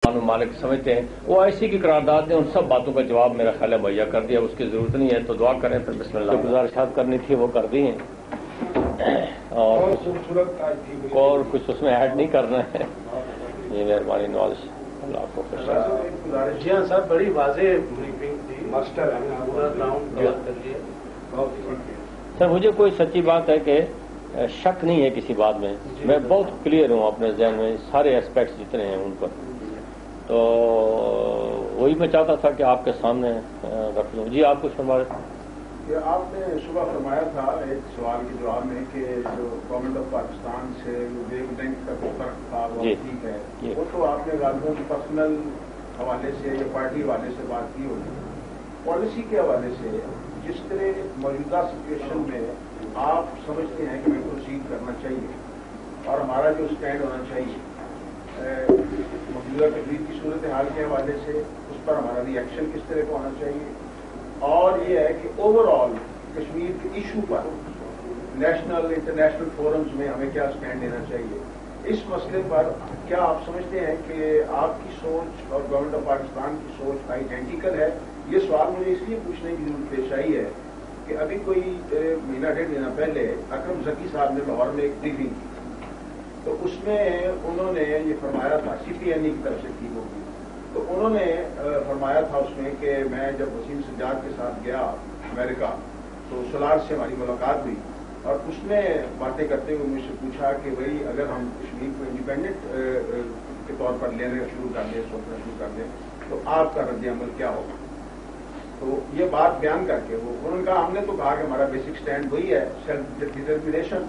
مالک سمجھتے ہیں وہ ایسی کی قرارداد نے ان سب باتوں کا جواب میرا خیال ہے مہیا کر دیا. اس کی ضرورت نہیں ہے تو دعا کریں پھر بسم اللہ. جو گزارشات کرنی تھی وہ کر دی ہیں اور کچھ اس میں ایڈ نہیں کرنا ہے. یہ مہربانی نواز اللہ آپ کو خوش رکھے. جی ہاں سر, بڑی واضح بریفنگ تھی ماسٹر پورا گراؤنڈ کور کر لیا. سر مجھے کوئی سچی بات ہے کہ شک نہیں ہے کسی بات میں. میں بہت کلیئر ہوں اپنے ذہن میں سارے ایسپیکٹس جتنے ہیں ان پر. تو وہی میں چاہتا تھا کہ آپ کے سامنے رکھ لوں. جی آپ کچھ فرما رہے تھے. آپ نے صبح فرمایا تھا ایک سوال کے جواب میں کہ جو گورنمنٹ آف پاکستان سے ویو لینتھ کا جو فرق تھا وہ ٹھیک ہے. وہ تو آپ نے غالباً کی پرسنل حوالے سے یا پارٹی حوالے سے بات کی ہوگی. پالیسی کے حوالے سے جس طرح موجودہ سچویشن میں آپ سمجھتے ہیں کہ ہمیں پروسیڈ کرنا چاہیے اور ہمارا جو اسٹینڈ ہونا چاہیے موجودہ کشمیر کی صورتحال کے حوالے سے, اس پر ہمارا ری ایکشن کس طرح کا ہونا چاہیے, اور یہ ہے کہ اوور آل کشمیر کے ایشو پر نیشنل انٹرنیشنل فورمز میں ہمیں کیا اسٹینڈ لینا چاہیے. اس مسئلے پر کیا آپ سمجھتے ہیں کہ آپ کی سوچ اور گورنمنٹ آف پاکستان کی سوچ آئیڈینٹیکل ہے؟ یہ سوال مجھے اس لیے پوچھنے کی ضرورت پیش آئی ہے کہ ابھی کوئی مہینہ ڈیڑھ مہینہ پہلے اکرم ذکی صاحب نے لاہور میں ایک بریفنگ کی, تو اس میں انہوں نے یہ فرمایا تھا, سی پی این ای کی طرف سے کی ہوگی, تو انہوں نے فرمایا تھا اس میں کہ میں جب وسیم سجاد کے ساتھ گیا امریکہ تو سولار سے ہماری ملاقات ہوئی اور اس نے باتیں کرتے ہوئے مجھ سے پوچھا کہ بھائی اگر ہم کشمیر کو انڈیپینڈنٹ کے طور پر لینا شروع کر دیں, سوچنا شروع کر دیں, تو آپ کا رد عمل کیا ہوگا. تو یہ بات بیان کر کے انہوں نے کہا ہم نے تو کہا کہ ہمارا بیسک سٹینڈ وہی ہے, سیلف ڈٹرمنیشن.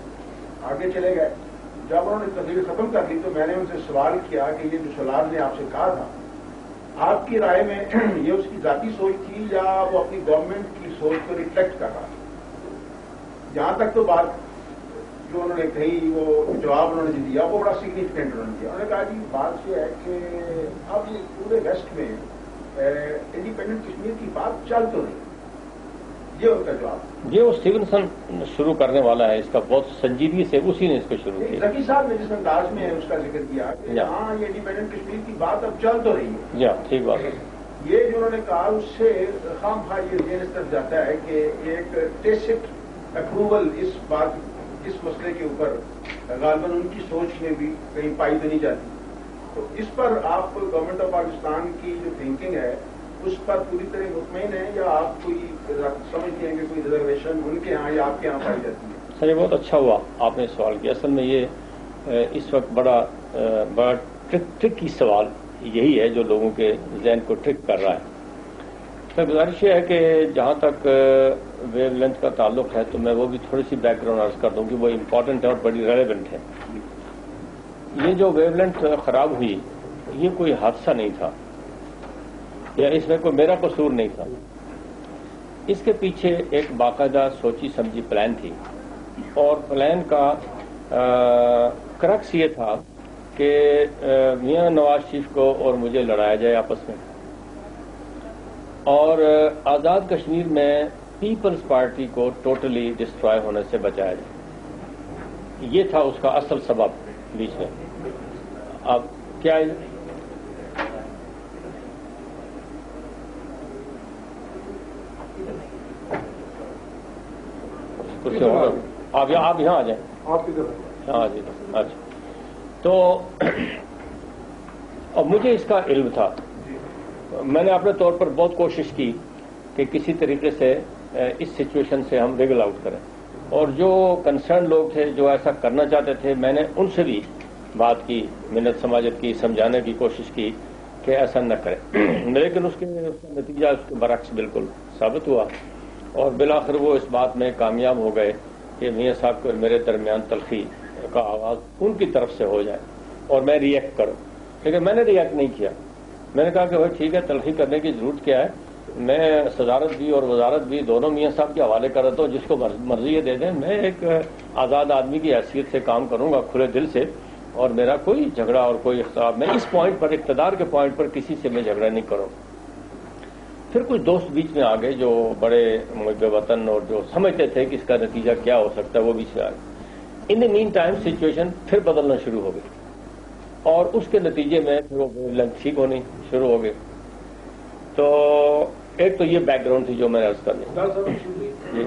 آگے چلے گئے. جب انہوں نے تقریر ختم کر لی تو میں نے ان سے سوال کیا کہ یہ جو سولار نے آپ سے کہا تھا, آپ کی رائے میں یہ اس کی ذاتی سوچ تھی یا وہ اپنی گورنمنٹ کی سوچ کو ریفلیکٹ کر رہا تھا؟ جہاں تک تو بات جو انہوں نے کہی, وہ جواب انہوں نے دیا وہ بڑا سگنیفیکینٹ انہوں نے دیا. انہوں نے کہا جی بات یہ ہے کہ اب یہ پورے ویسٹ میں انڈیپینڈنٹ کشمیر کی بات چل تو نہیں. یہ ان کا جواب. یہ وہ اسٹیونسن شروع کرنے والا ہے اس کا بہت سنجیدگی سے, اسی نے اس کو شروع کیا. ذکی صاحب نے جس انداز میں اس کا ذکر کیا کہ ہاں یہ انڈیپینڈنٹ کشمیر کی بات اب چل تو رہی ہے. جی ٹھیک بات ہے. یہ جو انہوں نے کہا اس سے خام خواہ یہ اس طرف جاتا ہے کہ ایک ٹیسٹ اپروول اس مسئلے کے اوپر غالباً ان کی سوچ میں بھی کہیں پائی تو نہیں جاتی. تو اس پر آپ گورنمنٹ آف پاکستان کی جو تھنکنگ ہے اس پر پوری طرح مطمئن ہے یا آپ کوئی سمجھتے ہیں کہ کوئی ریزرویشن ان کے ہاں یا آپ کے ہاں پائی جاتی ہے؟ سر یہ بہت اچھا ہوا آپ نے سوال کیا. اصل میں یہ اس وقت بڑا ٹرکی سوال یہی ہے جو لوگوں کے ذہن کو ٹرک کر رہا ہے. سر گزارش یہ ہے کہ جہاں تک ویو لینتھ کا تعلق ہے تو میں وہ بھی تھوڑی سی بیک گراؤنڈ عرض کر دوں کہ وہ امپورٹنٹ ہے اور بڑی ریلیونٹ ہے. یہ جو ویو لینتھ خراب ہوئی یہ کوئی حادثہ نہیں تھا یا اس میں کوئی میرا قصور نہیں تھا. اس کے پیچھے ایک باقاعدہ سوچی سمجھی پلان تھی اور پلان کا کرکس یہ تھا کہ میاں نواز شریف کو اور مجھے لڑایا جائے آپس میں اور آزاد کشمیر میں پیپلز پارٹی کو ٹوٹلی ڈسٹرائے ہونے سے بچایا جائے. یہ تھا اس کا اصل سبب بیچ میں. اب کیا آپ یہاں آ جائیں. آپ کی ہاں جی اچھا. تو اب مجھے اس کا علم تھا. میں نے اپنے طور پر بہت کوشش کی کہ کسی طریقے سے اس سچویشن سے ہم ریگل آؤٹ کریں اور جو کنسرن لوگ تھے جو ایسا کرنا چاہتے تھے میں نے ان سے بھی بات کی, منت سماجت کی, سمجھانے کی کوشش کی کہ ایسا نہ کریں. لیکن اس کا نتیجہ اس کے برعکس بالکل ثابت ہوا اور بالآخر وہ اس بات میں کامیاب ہو گئے کہ میاں صاحب کو میرے درمیان تلخی کا آغاز ان کی طرف سے ہو جائے اور میں ریئیکٹ کروں. لیکن میں نے ریئیکٹ نہیں کیا. میں نے کہا کہ بھائی ٹھیک ہے تلخی کرنے کی ضرورت کیا ہے, میں صدارت بھی اور وزارت بھی دونوں میاں صاحب کے حوالے کر رہتا ہوں, جس کو مرضی دے دیں. میں ایک آزاد آدمی کی حیثیت سے کام کروں گا کھلے دل سے اور میرا کوئی جھگڑا اور کوئی اختلاف, میں اس پوائنٹ پر اقتدار کے پوائنٹ پر کسی سے میں جھگڑا نہیں کروں. پھر کچھ دوست بیچ میں آ گئے جو بڑے محب وطن اور جو سمجھتے تھے کہ اس کا نتیجہ کیا ہو سکتا ہے وہ بیچ میں آ گئے. ان دی مین ٹائم سچویشن پھر بدلنا شروع ہو گئی اور اس کے نتیجے میں پھر وہ ویو لینتھ ٹھیک ہونی شروع ہو گئی. تو ایک تو یہ بیک گراؤنڈ تھی جو میں نے عرض کر دی. جی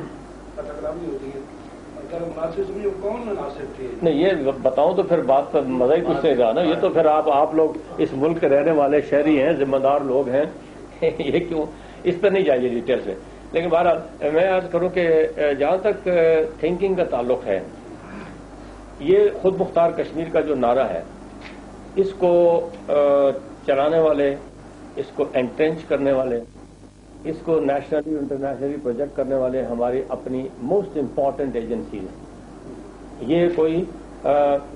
نہیں یہ بتاؤں تو پھر بات کا مزہ ہی کچھ نہیں رہا نا. یہ تو پھر آپ لوگ اس ملک کے رہنے والے شہری ہیں, ذمہ دار لوگ ہیں, یہ کیوں اس پہ نہیں جائیے ڈیٹیل سے. لیکن بہرحال میں عرض کروں کہ جہاں تک تھنکنگ کا تعلق ہے, یہ خود مختار کشمیر کا جو نعرہ ہے اس کو چلانے والے, اس کو انٹرینچ کرنے والے, اس کو نیشنلی انٹرنیشنلی پروجیکٹ کرنے والے ہماری اپنی موسٹ امپارٹنٹ ایجنسیز ہیں. یہ کوئی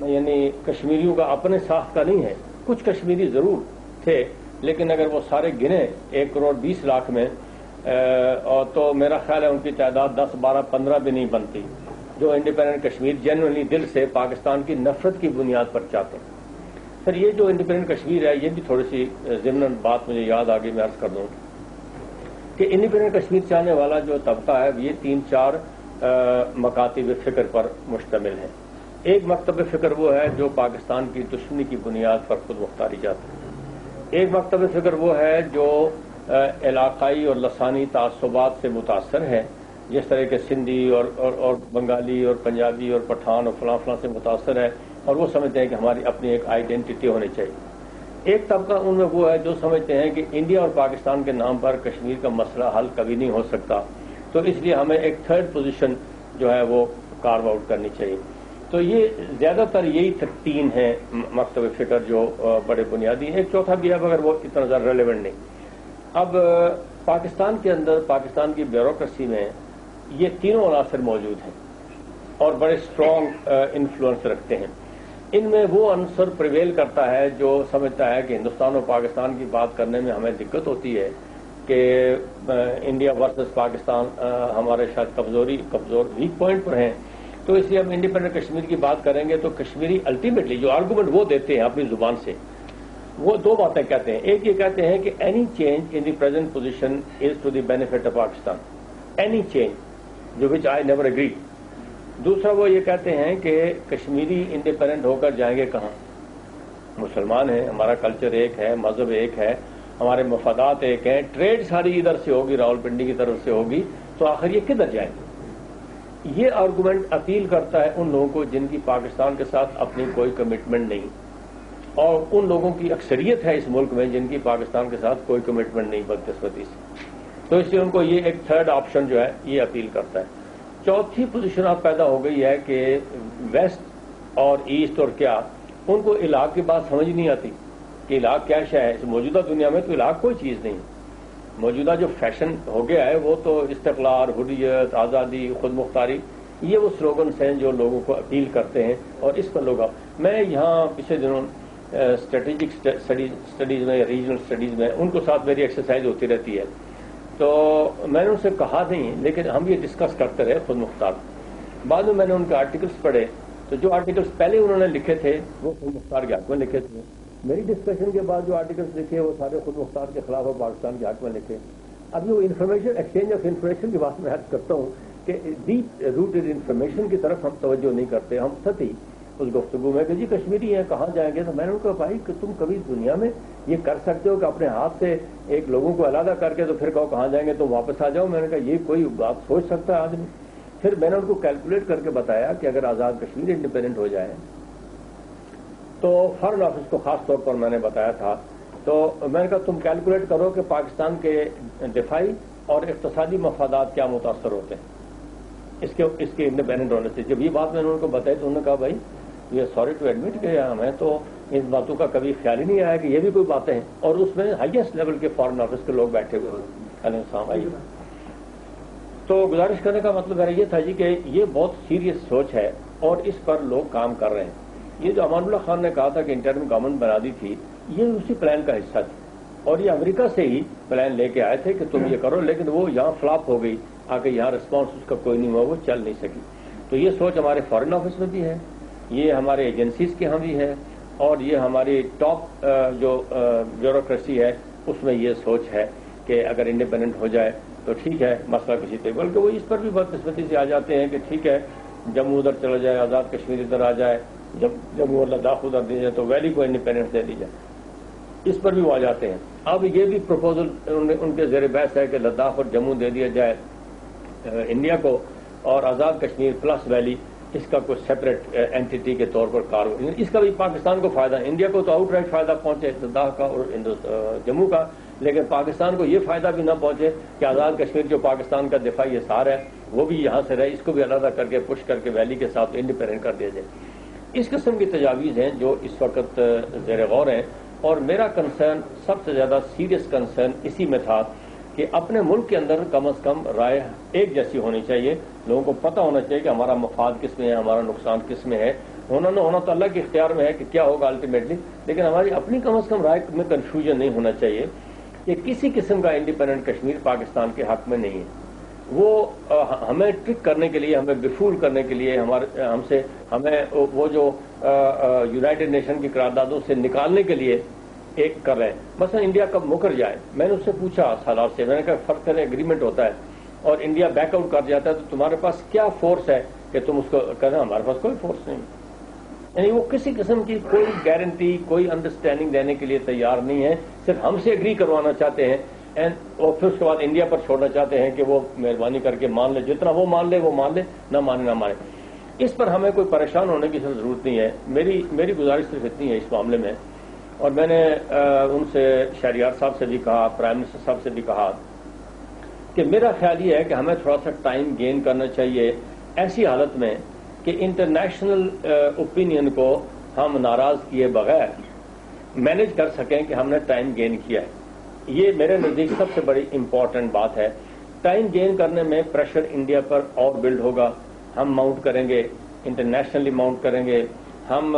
یعنی کشمیریوں کا اپنے ساخت کا نہیں ہے. کچھ کشمیری ضرور تھے, لیکن اگر وہ سارے گنے 1,20,00,000 میں اور تو میرا خیال ہے ان کی تعداد 10, 12, 15 بھی نہیں بنتی جو انڈیپینڈنٹ کشمیر جنرلی دل سے پاکستان کی نفرت کی بنیاد پر چاہتے ہیں. پھر یہ جو انڈیپینڈنٹ کشمیر ہے, یہ بھی تھوڑی سی ضمن بات مجھے یاد آ گئی, میں عرض کر دوں کہ انڈیپینڈنٹ کشمیر چاہنے والا جو طبقہ ہے یہ 3-4 مکاتب فکر پر مشتمل ہے. ایک مکتب فکر وہ ہے جو پاکستان کی دشمنی کی بنیاد پر خود مختاری چاہتا ہے. ایک مکتب فکر وہ ہے جو علاقائی اور لسانی تعصبات سے متاثر ہے, جس طرح کے سندھی اور بنگالی اور پنجابی اور پٹھان اور فلاں فلاں سے متاثر ہے, اور وہ سمجھتے ہیں کہ ہماری اپنی ایک آئیڈینٹی ہونی چاہیے. ایک طبقہ ان میں وہ ہے جو سمجھتے ہیں کہ انڈیا اور پاکستان کے نام پر کشمیر کا مسئلہ حل کبھی نہیں ہو سکتا, تو اس لیے ہمیں ایک تھرڈ پوزیشن جو ہے وہ کارو آؤٹ کرنی چاہیے. تو یہ زیادہ تر یہی 3 ہیں مکتب فکر جو بڑے بنیادی ہیں. ایک چوتھا بھی ہے مگر وہ اتنا زیادہ ریلیونٹ نہیں. اب پاکستان کے اندر, پاکستان کی بیوروکریسی میں یہ تینوں عناصر موجود ہیں اور بڑے اسٹرانگ انفلوئنس رکھتے ہیں. ان میں وہ عنصر پریویل کرتا ہے جو سمجھتا ہے کہ ہندوستان اور پاکستان کی بات کرنے میں ہمیں دقت ہوتی ہے کہ انڈیا ورسز پاکستان ہمارے شاید کمزور ویک پوائنٹ پر ہیں, تو اس لیے ہم انڈیپینڈنٹ کشمیر کی بات کریں گے تو کشمیری الٹیمیٹلی جو آرگومنٹ وہ دیتے ہیں اپنی زبان سے, وہ 2 باتیں کہتے ہیں. ایک یہ کہتے ہیں کہ any change in the present position is to the benefit of Pakistan, any change, جو وچ آئی نیور اگری. دوسرا وہ یہ کہتے ہیں کہ کشمیری انڈیپینڈنٹ ہو کر جائیں گے کہاں؟ مسلمان ہیں, ہمارا کلچر ایک ہے, مذہب ایک ہے, ہمارے مفادات ایک ہیں, ٹریڈ ساری ادھر سے ہوگی, راولپنڈی کی طرف سے ہوگی, تو آخر یہ کدھر جائیں گے؟ یہ آرگومنٹ اپیل کرتا ہے ان لوگوں کو جن کی پاکستان کے ساتھ اپنی کوئی کمٹمنٹ نہیں, اور ان لوگوں کی اکثریت ہے اس ملک میں جن کی پاکستان کے ساتھ کوئی کمٹمنٹ نہیں بدقسمتی سے. تو اس لیے ان کو یہ ایک تھرڈ آپشن جو ہے یہ اپیل کرتا ہے. چوتھی پوزیشن اب پیدا ہو گئی ہے کہ ویسٹ اور ایسٹ اور کیا, ان کو علاق کی بات سمجھ نہیں آتی کہ علاق کیا شے ہے. اس موجودہ دنیا میں تو علاق کوئی چیز نہیں. موجودہ جو فیشن ہو گیا ہے وہ تو استقلال, حریت, آزادی, خود مختاری, یہ وہ سلوگنس ہیں جو لوگوں کو اپیل کرتے ہیں, اور اس پر لوگ. میں یہاں پچھلے دنوں اسٹریٹجک اسٹڈیز میں, ریجنل اسٹڈیز میں ان کو ساتھ میری ایکسرسائز ہوتی رہتی ہے, تو میں نے ان سے کہا نہیں, لیکن ہم یہ ڈسکس کرتے رہے خود مختار. بعد میں نے ان کے آرٹیکلس پڑھے, تو جو آرٹیکلس پہلے انہوں نے لکھے تھے وہ خود مختار کے حق میں لکھے تھے. میری ڈسکشن کے بعد جو آرٹیکلس لکھے وہ سارے خود مختار کے خلاف اور پاکستان کے حق میں لکھے. اب جو انفارمیشن ایکسچینج آف انفارمیشن کی بات میں عرض کرتا ہوں کہ ڈیپ روٹڈ انفارمیشن کی طرف ہم توجہ نہیں کرتے. ہم سطحی اس گفتگو میں کہ جی کشمیری ہیں کہاں جائیں گے, تو میں نے ان کو کہا بھائی کہ تم کبھی دنیا میں یہ کر سکتے ہو کہ اپنے ہاتھ سے ایک لوگوں کو علیحدہ کر کے تو پھر کہو کہاں جائیں گے تو واپس آ جاؤ. میں نے کہا یہ کوئی بات سوچ سکتا ہے آدمی؟ پھر میں نے ان کو کیلکولیٹ کر کے بتایا کہ اگر آزاد کشمیر انڈیپینڈنٹ ہو جائے تو فارن آفس کو خاص طور پر میں نے بتایا تھا, تو میں نے کہا تم کیلکولیٹ کرو کہ پاکستان کے دفاعی اور اقتصادی مفادات کیا متاثر ہوتے ہیں اس کے انڈیپینڈنٹ ہونے سے. جب یہ بات میں نے ان کو بتائی تو انہوں نے کہا بھائی we are sorry to admit کہ ہمیں تو ان باتوں کا کبھی خیال ہی نہیں آیا کہ یہ بھی کوئی باتیں ہیں, اور اس میں ہائیسٹ لیول کے فارن آفس کے لوگ بیٹھے ہوئے ہیں. تو گزارش کرنے کا مطلب میرا یہ تھا جی کہ یہ بہت سیریس سوچ ہے اور اس پر لوگ کام کر رہے ہیں. یہ جو امان اللہ خان نے کہا تھا کہ انٹرم گورنمنٹ بنا دی تھی, یہ اسی پلان کا حصہ تھی, اور یہ امریکہ سے ہی پلان لے کے آئے تھے کہ تم یہ کرو, لیکن وہ یہاں فلاپ ہو گئی, آ کے یہاں رسپانس اس کا کوئی نہیں ہوا, وہ چل نہیں سکی. تو یہ سوچ ہمارے فارن آفس میں بھی ہے, یہ ہمارے ایجنسیز کے ہاں بھی ہے, اور یہ ہماری ٹاپ جو بیوروکریسی ہے اس میں یہ سوچ ہے کہ اگر انڈیپینڈنٹ ہو جائے تو ٹھیک ہے, مسئلہ کسی پہ. بلکہ وہ اس پر بھی بدقسمتی سے آ جاتے ہیں کہ ٹھیک ہے جموں ادھر چلا جائے, آزاد کشمیر ادھر آ جائے, جب وہ لداخ ادھر دی جائے تو ویلی کو انڈیپینڈنس دے دی جائے، اس پر بھی وہ آ جاتے ہیں۔ اب یہ بھی پروپوزل ان کے زیر بحث ہے کہ لداخ اور جموں دے دیا جائے انڈیا کو، اور آزاد کشمیر پلس ویلی اس کا کوئی سیپریٹ اینٹی کے طور پر کاروائی، اس کا بھی پاکستان کو فائدہ ہے۔ انڈیا کو تو آؤٹ رائٹ فائدہ پہنچے لداخ کا اور جموں کا، لیکن پاکستان کو یہ فائدہ بھی نہ پہنچے کہ آزاد کشمیر جو پاکستان کا دفاعی حصار ہے وہ بھی یہاں سے رہے، اس کو بھی علیحدہ کر کے پش کر کے ویلی کے ساتھ انڈیپینڈنٹ کر دیا جائے۔ اس قسم کی تجاویز ہیں جو اس وقت زیر غور ہیں، اور میرا کنسرن سب سے زیادہ سیریس کنسرن اسی میں تھا کہ اپنے ملک کے اندر کم از کم رائے ایک جیسی ہونی چاہیے، لوگوں کو پتہ ہونا چاہیے کہ ہمارا مفاد کس میں ہے، ہمارا نقصان کس میں ہے۔ ہونا نہ ہونا تو اللہ کے اختیار میں ہے کہ کیا ہوگا الٹیمیٹلی، لیکن ہماری اپنی کم از کم رائے میں کنفیوژن نہیں ہونا چاہیے کہ کسی قسم کا انڈیپینڈنٹ کشمیر پاکستان کے حق میں نہیں ہے۔ وہ ہمیں ٹرک کرنے کے لیے، ہمیں بفول کرنے کے لیے، ہمیں وہ جو یونائٹڈ نیشن کی قراردادوں سے نکالنے کے لیے ایک کر رہے ہیں۔ مثلا انڈیا کب مکر جائے، میں نے اس سے پوچھا سالار سے، میں نے کہا فرق کرے ایگریمنٹ ہوتا ہے اور انڈیا بیک آؤٹ کر جاتا ہے تو تمہارے پاس کیا فورس ہے کہ تم اس کو کہنا؟ ہمارے پاس کوئی فورس نہیں، یعنی وہ کسی قسم کی کوئی گارنٹی، کوئی انڈرسٹینڈنگ دینے کے لیے تیار نہیں ہے، صرف ہم سے اگری کروانا چاہتے ہیں اور پھر اس کے بعد انڈیا پر چھوڑنا چاہتے ہیں کہ وہ مہربانی کر کے مان لے، جتنا وہ مان لے وہ مان لے، نہ مانے نہ مانے۔ اس پر ہمیں کوئی پریشان ہونے کی ضرورت نہیں ہے۔ میری گزارش صرف اتنی ہے اس معاملے میں، اور میں نے ان سے شہریار صاحب سے بھی کہا، پرائم منسٹر صاحب سے بھی کہا کہ میرا خیال یہ ہے کہ ہمیں تھوڑا سا ٹائم گین کرنا چاہیے ایسی حالت میں کہ انٹرنیشنل اوپینین کو ہم ناراض کیے بغیر مینج کر سکیں کہ ہم نے ٹائم گین کیا ہے۔ یہ میرے نزدیک سب سے بڑی امپورٹنٹ بات ہے۔ ٹائم گین کرنے میں پریشر انڈیا پر اور بلڈ ہوگا، ہم ماؤنٹ کریں گے، انٹرنیشنلی ماؤنٹ کریں گے، ہم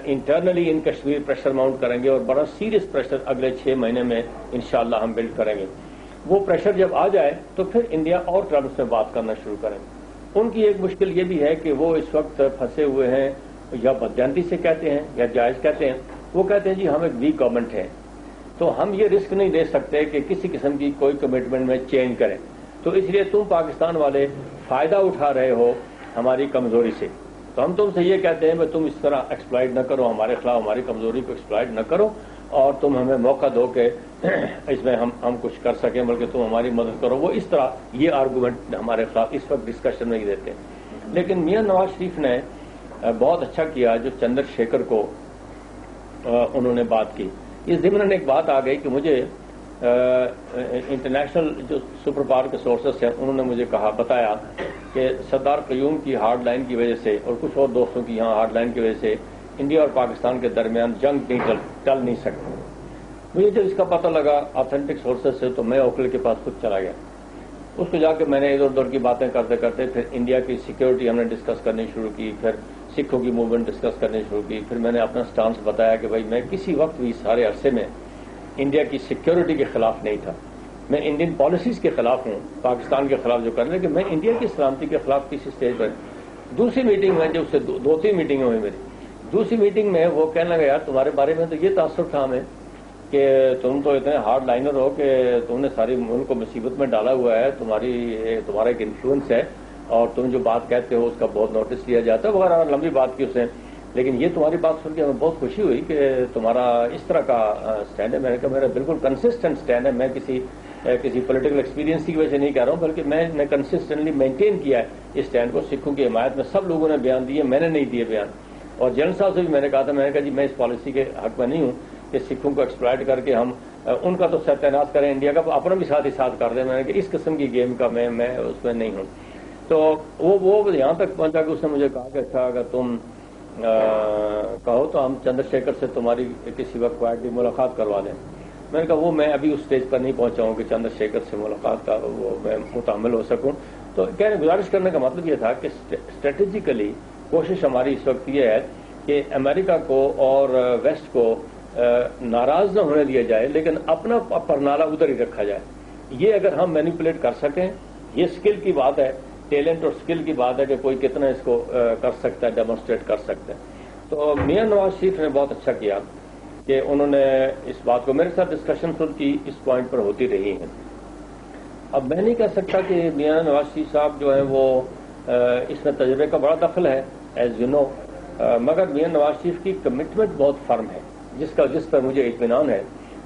انٹرنلی ان کشمیر پریشر ماؤنٹ کریں گے، اور بڑا سیریس پریشر اگلے 6 مہینے میں انشاءاللہ ہم بلڈ کریں گے۔ وہ پریشر جب آ جائے تو پھر انڈیا اور ٹرمز میں بات کرنا شروع کریں گے۔ ان کی ایک مشکل یہ بھی ہے کہ وہ اس وقت پھنسے ہوئے ہیں، یا بدجانتی سے کہتے ہیں یا جائز کہتے ہیں، وہ کہتے ہیں جی ہم ایک ویک گورنمنٹ ہیں تو ہم یہ رسک نہیں لے سکتے کہ کسی قسم کی کوئی کمٹمنٹ میں چینج کریں، تو اس لیے تم پاکستان والے فائدہ اٹھا رہے ہو ہماری کمزوری سے، تو ہم تم سے یہ کہتے ہیں کہ تم اس طرح ایکسپلائٹ نہ کرو، ہمارے خلاف ہماری کمزوری کو ایکسپلائٹ نہ کرو، اور تم ہمیں موقع دو کہ اس میں ہم کچھ کر سکیں، بلکہ تم ہماری مدد کرو۔ وہ اس طرح یہ آرگومنٹ ہمارے خلاف اس وقت ڈسکشن میں ہی دیتے ہیں۔ لیکن میاں نواز شریف نے بہت اچھا کیا جو چندر شیکھر کو انہوں نے بات کی۔ یہ ضمن ایک بات آ گئی کہ مجھے انٹرنیشنل جو سپر پاور کے سورسز ہیں انہوں نے مجھے بتایا کہ سردار قیوم کی ہارڈ لائن کی وجہ سے اور کچھ اور دوستوں کی یہاں ہارڈ لائن کی وجہ سے انڈیا اور پاکستان کے درمیان جنگ ٹل نہیں سکتی۔ مجھے جب اس کا پتہ لگا آتھینٹک سورسز سے تو میں اوکل کے پاس خود چلا گیا، اس کو جا کے میں نے ادھر ادھر کی باتیں کرتے کرتے پھر انڈیا کی سیکیورٹی ہم نے ڈسکس کرنی شروع کی، پھر سکھوں کی موومنٹ ڈسکس کرنی شروع کی، پھر میں نے اپنا سٹانس بتایا کہ بھائی میں کسی وقت بھی سارے عرصے میں انڈیا کی سیکیورٹی کے خلاف نہیں تھا، میں انڈین پالیسیز کے خلاف ہوں، پاکستان کے خلاف جو کر رہے ہیں، کہ میں انڈیا کی سلامتی کے خلاف کسی اسٹیج پر۔ دوسری میٹنگ میں جب اس سے 2-3 میٹنگیں ہوئی میری، دوسری میٹنگ میں وہ کہنے لگا یار تمہارے بارے میں تو یہ تاثر تھا ہمیں کہ تم تو اتنے ہارڈ لائنر ہو کہ تم نے ساری ملک کو مصیبت میں ڈالا ہوا ہے، تمہارا ایک انفلوئنس ہے اور تم جو بات کہتے ہو اس کا بہت نوٹس لیا جاتا ہے وغیرہ، لمبی بات کی اس نے۔ لیکن یہ تمہاری بات سن کے ہمیں بہت خوشی ہوئی کہ تمہارا اس طرح کا سٹینڈ ہے۔ میں نے کہا میرا بالکل کنسسٹنٹ سٹینڈ ہے، میں کسی پولیٹیکل ایکسپیرینس کی وجہ سے نہیں کہہ رہا ہوں، بلکہ میں نے کنسسٹنٹلی مینٹین کیا ہے اس سٹینڈ کو۔ سکھوں کی حمایت میں سب لوگوں نے بیان دیے، میں نے نہیں دیے بیان، اور جنرل صاحب سے بھی میں نے کہا تھا، میں نے کہا جی میں اس پالیسی کے حق میں نہیں ہوں کہ سکھوں کو ایکسپلائٹ کر کے ہم ان کا تو ستیاناش کریں، انڈیا کا اپنا بھی ساتھ ہی ساتھ کر دیں۔ میں نے کہا اس قسم کی گیم کا میں اس میں نہیں ہوں۔ تو وہ یہاں تک پہنچا کہ اس نے مجھے کہا کہ اچھا اگر تم کہو تو ہم چندر شیکھر سے تمہاری کسی وقت کوائٹلی ملاقات کروا دیں۔ میں نے کہا وہ میں ابھی اس اسٹیج پر نہیں پہنچا ہوں کہ چندر شیکھر سے ملاقات کا وہ میں متحمل ہو سکوں۔ تو گزارش کرنے کا مطلب یہ تھا کہ اسٹریٹجیکلی کوشش ہماری اس وقت یہ ہے کہ امریکہ کو اور ویسٹ کو ناراض نہ ہونے دیا جائے، لیکن اپنا پرنالہ ادھر ہی رکھا جائے۔ یہ اگر ہم مینیپولیٹ کر سکیں، یہ اسکل کی بات ہے، ٹیلنٹ اور اسکل کی بات ہے کہ کوئی کتنا اس کو کر سکتا ہے، ڈیمونسٹریٹ کر سکتا ہے۔ تو میاں نواز شریف نے بہت اچھا کیا کہ انہوں نے اس بات کو، میرے ساتھ ڈسکشن ان کی اس پوائنٹ پر ہوتی رہی ہیں۔ اب میں نہیں کہہ سکتا کہ میاں نواز شریف صاحب جو ہیں وہ اس میں تجربے کا بڑا دخل ہے، ایز یو نو، مگر میاں نواز شریف کی کمٹمنٹ بہت فرم ہے، جس پر مجھے اطمینان ہے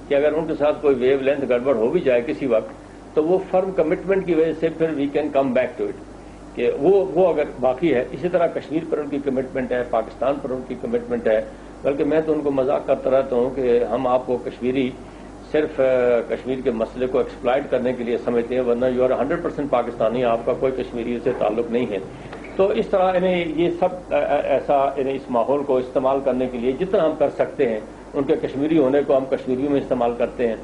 کہ اگر ان کے ساتھ کوئی ویو لینتھ گڑبڑ ہو بھی جائے کسی وقت تو وہ فرم کمٹمنٹ کی وجہ سے پھر we can come back to it, کہ وہ اگر باقی ہے. اسی طرح کشمیر پر ان کی کمٹمنٹ ہے، پاکستان پر ان کی کمٹمنٹ ہے. بلکہ میں تو ان کو مذاق کرتا رہتا ہوں کہ ہم آپ کو کشمیری صرف کشمیر کے مسئلے کو ایکسپلائٹ کرنے کے لیے سمجھتے ہیں، ورنہ یو آر 100% پاکستانی، آپ کا کوئی کشمیری سے تعلق نہیں ہے. تو اس طرح انہیں یہ سب ایسا انہیں اس ماحول کو استعمال کرنے کے لیے جتنا ہم کر سکتے ہیں، ان کے کشمیری ہونے کو ہم کشمیریوں میں استعمال کرتے ہیں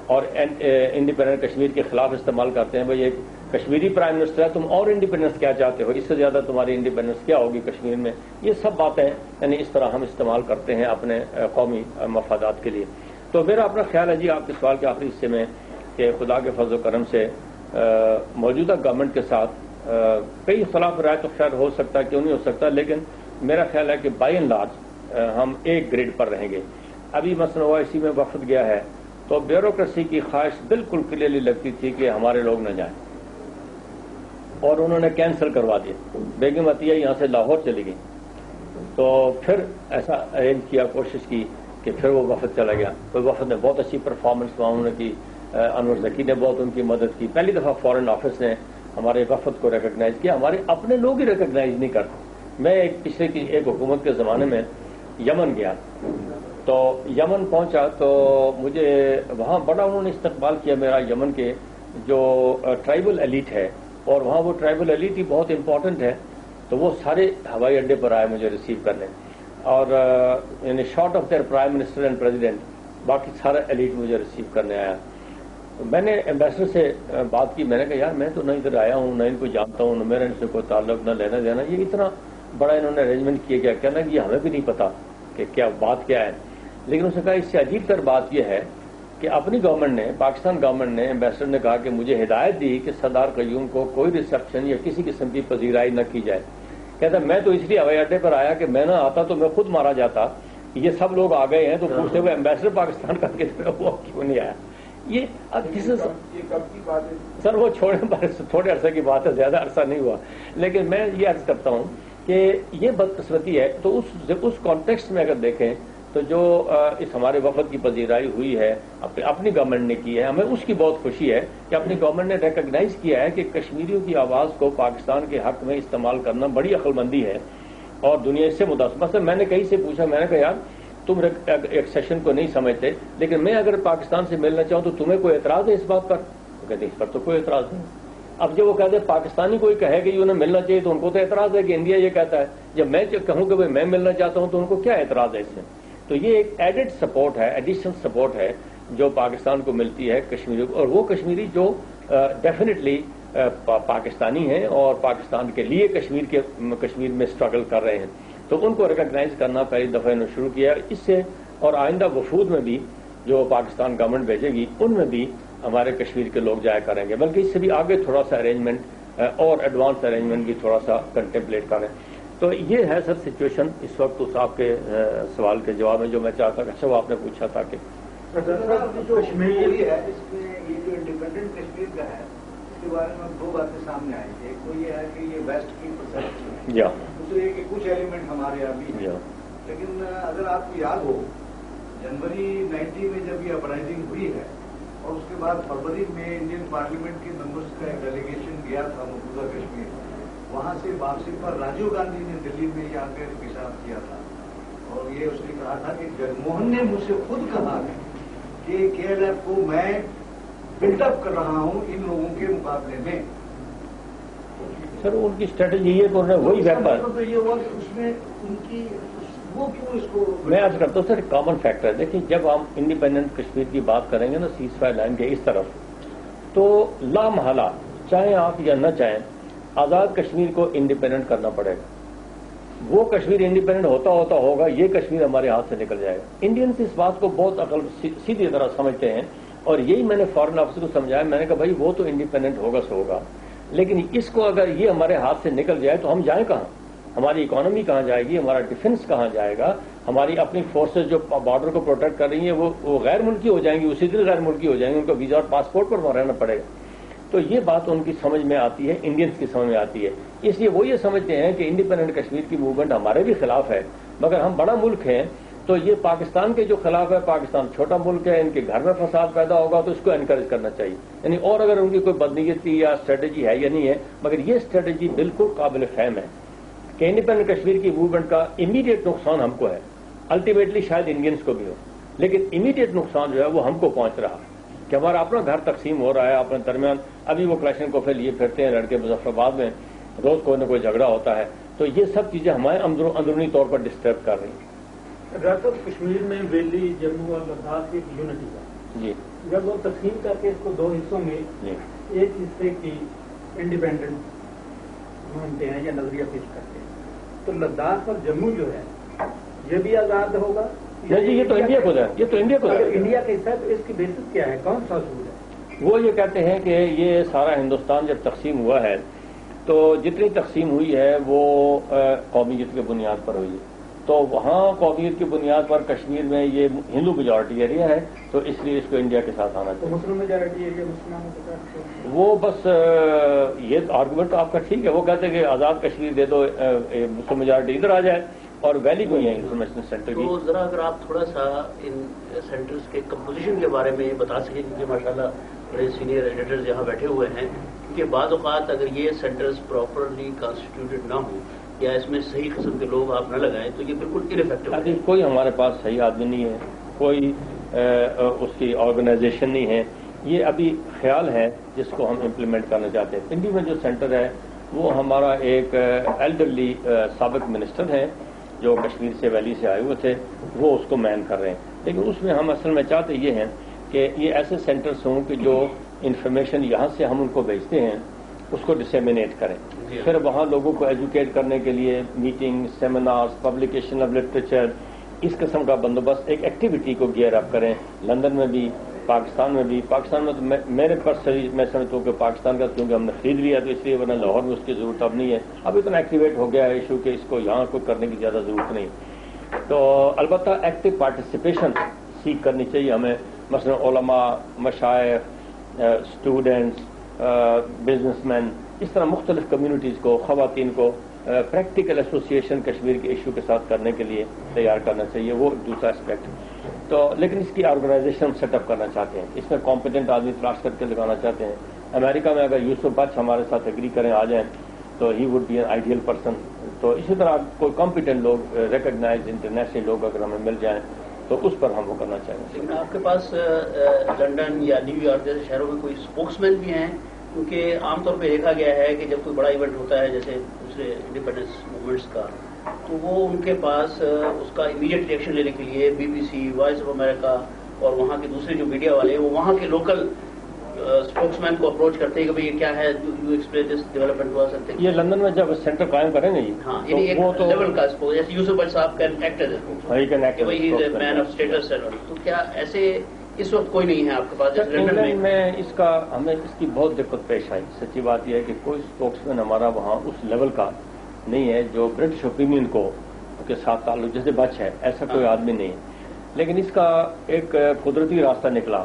اور انڈیپینڈنٹ کشمیر کے خلاف استعمال کرتے ہیں. بھائی ایک کشمیری پرائم منسٹر ہے، تم اور انڈیپینڈنس کیا چاہتے ہو، اس سے زیادہ تمہاری انڈیپینڈنس کیا ہوگی کشمیر میں. یہ سب باتیں یعنی اس طرح ہم استعمال کرتے ہیں اپنے قومی مفادات کے لیے. تو میرا اپنا خیال ہے جی آپ کے سوال کے آخری حصے میں کہ خدا کے فضل و کرم سے موجودہ گورنمنٹ کے ساتھ کئی اختلاف رائے تو خیر ہو سکتا ہے، کیوں نہیں ہو سکتا، لیکن میرا خیال ہے کہ بائی اینڈ لارج ہم ایک گریڈ پر رہیں گے. ابھی مثلا اوائسی میں وفد گیا ہے تو بیوروکریسی کی خواہش بالکل کلیئرلی لگتی تھی کہ ہمارے لوگ نہ جائیں، اور انہوں نے کینسل کروا دیا. بیگم عطیہ یہاں سے لاہور چلی گئی، تو پھر ایسا ارینج کیا، کوشش کی کہ پھر وہ وفد چلا گیا. تو وفد نے بہت اچھی پرفارمنس وہاں انہوں نے کی، انور ذکی نے بہت ان کی مدد کی. پہلی دفعہ فارن آفس نے ہمارے وفد کو ریکگنائز کیا، ہمارے اپنے لوگ ہی ریکگنائز نہیں کرتے. میں پچھلے کی ایک حکومت کے زمانے میں یمن گیا، تو یمن پہنچا تو مجھے وہاں بڑا انہوں نے استقبال کیا میرا، یمن کے جو ٹرائبل ایلیٹ ہے، اور وہاں وہ ٹرائبل ایلیٹ ہی بہت امپورٹنٹ ہے. تو وہ سارے ہوائی اڈے پر آئے مجھے ریسیو کرنے، اور یعنی short of their prime minister and president باقی سارا ایلیٹ مجھے ریسیو کرنے آیا. میں نے ایمبیسڈر سے بات کی، میں نے کہا یار میں تو نہ ادھر آیا ہوں، نہ ان کو جانتا ہوں، نہ میرا ان سے کوئی تعلق، نہ لینا دینا، یہ اتنا بڑا انہوں نے ارینجمنٹ کیا گیا. کہنا کہ یہ ہمیں بھی نہیں پتا کہ کیا بات کیا ہے. لیکن اس نے کہا اس سے عجیب تر بات یہ ہے کہ اپنی گورنمنٹ نے، پاکستان گورنمنٹ نے، ایمبیسڈر نے کہا کہ مجھے ہدایت دی کہ سردار قیوم کو کوئی ریسیپشن یا کسی قسم کی پذیرائی نہ کی جائے. کہتا میں تو اس لیے ہوائی اڈے پر آیا کہ میں نہ آتا تو میں خود مارا جاتا. یہ سب لوگ آ گئے ہیں تو پوچھتے ہوئے ایمبیسڈر پاکستان کا وہ کیوں نہیں آیا. یہ اب کب کی بات ہے سر؟ وہ تھوڑے عرصے کی بات ہے، زیادہ عرصہ نہیں ہوا. لیکن میں یہ عرض کرتا ہوں کہ یہ بدقسمتی ہے. تو اس کانٹیکسٹ میں اگر دیکھیں تو جو اس ہمارے وفد کی پذیرائی ہوئی ہے اپنی گورنمنٹ نے کی ہے، ہمیں اس کی بہت خوشی ہے کہ اپنی گورنمنٹ نے ریکگنائز کیا ہے کہ کشمیریوں کی آواز کو پاکستان کے حق میں استعمال کرنا بڑی عقل مندی ہے اور دنیا اس سے متاثر. مثلا میں نے کہیں سے پوچھا، میں نے کہا یار تم ایک سیشن کو نہیں سمجھتے، لیکن میں اگر پاکستان سے ملنا چاہوں تو تمہیں کوئی اعتراض ہے اس بات پر؟ تو کہتے اس پر تو کوئی اعتراض نہیں. اب جب وہ کہتے ہیں پاکستانی کوئی کہے کہ انہیں ملنا چاہیے تو ان کو تو اعتراض ہے کہ انڈیا یہ کہتا ہے. جب میں کہوں کہ میں ملنا چاہتا ہوں تو ان کو کیا اعتراض ہے اس سے؟ تو یہ ایک ایڈڈ سپورٹ ہے، ایڈیشنل سپورٹ ہے جو پاکستان کو ملتی ہے کشمیری کو، اور وہ کشمیری جو ڈیفینیٹلی پاکستانی ہیں اور پاکستان کے لیے کشمیر میں اسٹرگل کر رہے ہیں. تو ان کو ریکگنائز کرنا پہلی دفعہ انہوں نے شروع کیا. اس سے اور آئندہ وفود میں بھی جو پاکستان گورنمنٹ بھیجے گی ان میں بھی ہمارے کشمیر کے لوگ جایا کریں گے، بلکہ اس سے بھی آگے تھوڑا سا ارینجمنٹ اور ایڈوانس ارینجمنٹ بھی تھوڑا سا کنٹمپلیٹ کریں. تو یہ ہے سر سچویشن اس وقت اس آپ کے سوال کے جواب میں جو میں چاہتا کہ اچھا وہ آپ نے پوچھا تھا کہ کشمیر ہے اس میں یہ جو انڈیپینڈنٹ کشمیر کا ہے اس کے بارے میں دو باتیں سامنے آئی تھی. ایک تو یہ ہے کہ یہ ویسٹ کی پرسپشن ہے، دوسری یہ کہ کچھ ایلیمنٹ ہمارے یہاں بھی ہیں. لیکن اگر آپ کو یاد ہو جنوری 90 میں جب یہ اپرائزنگ ہوئی ہے اور اس کے بعد فروری میں انڈین پارلیمنٹ کے ممبرس کا ایک ڈیلیگیشن گیا تھا مقبوضہ کشمیر، وہاں سے واپسی پر راجیو گاندھی نے دلی میں یہ آ کر پیشاب کیا تھا اور یہ اس نے کہا تھا کہ جگموہن نے مجھ سے خود کہا ہے کہ کے ایل ایف کو میں بلڈ اپ کر رہا ہوں ان لوگوں کے مقابلے میں. سر ان کی اسٹریٹجی یہ کر رہے ہیں وہی ویپن تو یہ ہوا کہ اس میں ان کی وہ کیوں اس کو میں عرض کرتا ہوں سر کامن فیکٹر ہے. دیکھیں جب ہم انڈیپینڈنٹ کشمیر کی بات کریں گے نا سیز فائر لائن کے اس طرف، تو لامحالہ چاہیں آپ یا نہ چاہیں آزاد کشمیر کو انڈیپینڈنٹ کرنا پڑے گا. وہ کشمیر انڈیپینڈنٹ ہوتا ہوگا، یہ کشمیر ہمارے ہاتھ سے نکل جائے گا. انڈینس اس بات کو بہت عقل سیدھی طرح سمجھتے ہیں اور یہی میں نے فارن آفیسر کو سمجھایا. میں نے کہا بھائی وہ تو انڈیپینڈنٹ ہوگا سو ہوگا، لیکن اس کو اگر یہ ہمارے ہاتھ سے نکل جائے تو ہم جائیں کہاں؟ ہماری اکانومی کہاں جائے گی؟ ہمارا ڈیفنس کہاں جائے گا؟ ہماری اپنی فورسز جو بارڈر کو پروٹیکٹ کر رہی ہیں وہ غیر ملکی ہو جائیں گی، اسی دن غیر ملکی ہو جائیں گی، ان کو ویزا اور پاسپورٹ پر رہنا پڑے گا. تو یہ بات ان کی سمجھ میں آتی ہے، انڈینز کی سمجھ میں آتی ہے. اس لیے وہ یہ سمجھتے ہیں کہ انڈیپینڈنٹ کشمیر کی موومنٹ ہمارے بھی خلاف ہے، مگر ہم بڑا ملک ہیں تو یہ پاکستان کے جو خلاف ہے، پاکستان چھوٹا ملک ہے، ان کے گھر میں فساد پیدا ہوگا تو اس کو انکریج کرنا چاہیے. یعنی اور اگر ان کی کوئی بدنیتی یا اسٹریٹجی ہے یا نہیں ہے، مگر یہ اسٹریٹجی بالکل قابل فہم ہے کہ انڈیپینڈنٹ کشمیر کی موومنٹ کا امیڈیٹ نقصان ہم کو ہے. الٹیمیٹلی شاید انڈینز کو بھی ہو، لیکن امیڈیٹ نقصان جو ہے وہ ہم کو پہنچ رہا کہ ہمارا اپنا گھر تقسیم ہو رہا ہے اپنے درمیان. ابھی وہ کلیکشن کو پھر لیے پھرتے ہیں لڑکے مظفر آباد میں، روز کوئی نہ کوئی جھگڑا ہوتا ہے. تو یہ سب چیزیں ہمارے اندرونی طور پر ڈسٹرب کر رہی ہیں. ڈاکٹر صاحب، کشمیر میں ویلی، جموں اور لداخ کی ایک یونٹی ہے. جی. جب وہ تقسیم کر کے اس کو 2 حصوں میں ایک حصے کی انڈیپینڈنٹ مانتے ہیں یا نظریہ پیش کرتے ہیں، تو لداخ اور جموں جو ہے یہ بھی آزاد ہوگا؟ جی، یہ تو انڈیا کو ہے، یہ تو انڈیا کو ہے. انڈیا کا حصہ ہے تو اس کی بیسس کیا ہے، کون سا اصول ہے؟ وہ یہ کہتے ہیں کہ یہ سارا ہندوستان جب تقسیم ہوا ہے تو جتنی تقسیم ہوئی ہے وہ قومیت کی بنیاد پر ہوئی ہے. تو وہاں قومیت کی بنیاد پر کشمیر میں یہ ہندو میجارٹی ایریا ہے، تو اس لیے اس کو انڈیا کے ساتھ آنا چاہیے. مسلم میجارٹی ایریا مسلمانوں کے ساتھ وہ بس یہ آرگومنٹ آپ کا ٹھیک ہے. وہ کہتے ہیں کہ آزاد کشمیر دے دو، مسلم میجارٹی ادھر آ جائے اور ویلی کو ہی ہے انفارمیشن سینٹر کی. تو ذرا اگر آپ تھوڑا سا ان سینٹرز کے کمپوزیشن کے بارے میں بتا سکیں، کیونکہ ماشاءاللہ بڑے سینئر ایڈیٹرز یہاں بیٹھے ہوئے ہیں، کیونکہ بعض اوقات اگر یہ سینٹرز پراپرلی کانسٹیٹیوٹڈ نہ ہوں یا اس میں صحیح قسم کے لوگ آپ نہ لگائیں تو یہ بالکل انفیکٹو ہے. کوئی ہمارے پاس صحیح آدمی نہیں ہے، کوئی اس کی آرگنائزیشن نہیں ہے. یہ ابھی خیال ہے جس کو ہم امپلیمنٹ کرنا چاہتے ہیں. پنڈی میں جو سینٹر ہے وہ ہمارا ایک ایلڈرلی سابق منسٹر ہیں جو کشمیر سے ویلی سے آئے ہوئے تھے، وہ اس کو مین کر رہے ہیں. لیکن اس میں ہم اصل میں چاہتے یہ ہیں کہ یہ ایسے سینٹرز ہوں کہ جو انفارمیشن یہاں سے ہم ان کو بھیجتے ہیں اس کو ڈسیمینیٹ کریں، پھر وہاں لوگوں کو ایجوکیٹ کرنے کے لیے meeting, seminars, publication of literature, اس قسم کا بندوبست ایک ایکٹیویٹی کو گیئر اپ کریں. لندن میں بھی، پاکستان میں بھی. پاکستان میں تو میرے پرسنلی میں سمجھتا ہوں کہ پاکستان کا کیونکہ ہم نے خرید لیا تو اس لیے ورنہ لاہور میں اس کی ضرورت اب نہیں ہے. اب اتنا ایکٹیویٹ ہو گیا ہے ایشو کہ اس کو یہاں کوئی کرنے کی زیادہ ضرورت نہیں. تو البتہ ایکٹیو پارٹیسپیشن سیکھ کرنی چاہیے ہمیں. مثلا علماء، مشائخ، اسٹوڈنٹس، بزنس مین، اس طرح مختلف کمیونٹیز کو، خواتین کو پریکٹیکل ایسوسیشن کشمیر کے ایشو کے ساتھ کرنے کے لیے تیار کرنا چاہیے. وہ دوسرا اسپیکٹ. تو لیکن اس کی آرگنائزیشن ہم سیٹ اپ کرنا چاہتے ہیں، اس میں کمپیٹنٹ آدمی تلاش کر کے لگانا چاہتے ہیں. امریکہ میں اگر یوسف بچ ہمارے ساتھ ایگری کریں، آ جائیں تو he would be an ideal person. تو اسی طرح کوئی کمپیٹنٹ لوگ، ریکگنائز انٹرنیشنل لوگ اگر ہمیں مل جائیں تو اس پر ہم وہ کرنا چاہیں گے. لیکن آپ کے پاس لنڈن یا نیو یارک جیسے شہروں میں کوئی اسپوکس مین بھی ہیں؟ کیونکہ عام طور پہ دیکھا گیا ہے کہ جب کوئی بڑا ایونٹ ہوتا ہے جیسے دوسرے انڈیپینڈنس موومنٹس کا، تو وہ ان کے پاس اس کا امیڈیٹ ریئیکشن لینے کے لیے BBC، وائس آف امریکہ اور وہاں کے دوسرے جو میڈیا والے ہیں وہ وہاں کے لوکل اسپوکس مین کو اپروچ کرتے ہیں کہ بھائی یہ کیا ہے، you explain this development to us. یہ لندن میں جب سینٹر قائم کریں گے ہاں، یعنی ایک لیول کا اسپوکس، جیسے یوسف بٹ صاحب can act as a man of states. تو کیا ایسے اس وقت کوئی نہیں ہے آپ کے پاس؟ انگلینڈ میں اس کا ہمیں اس کی بہت دقت پیش آئی. سچی بات یہ ہے کہ کوئی اسپوکس مین ہمارا وہاں اس لیول کا نہیں ہے جو برٹش اوپینین کو کے ساتھ تعلق جیسے بچ ہے، ایسا کوئی آدمی نہیں ہے. لیکن اس کا ایک قدرتی راستہ نکلا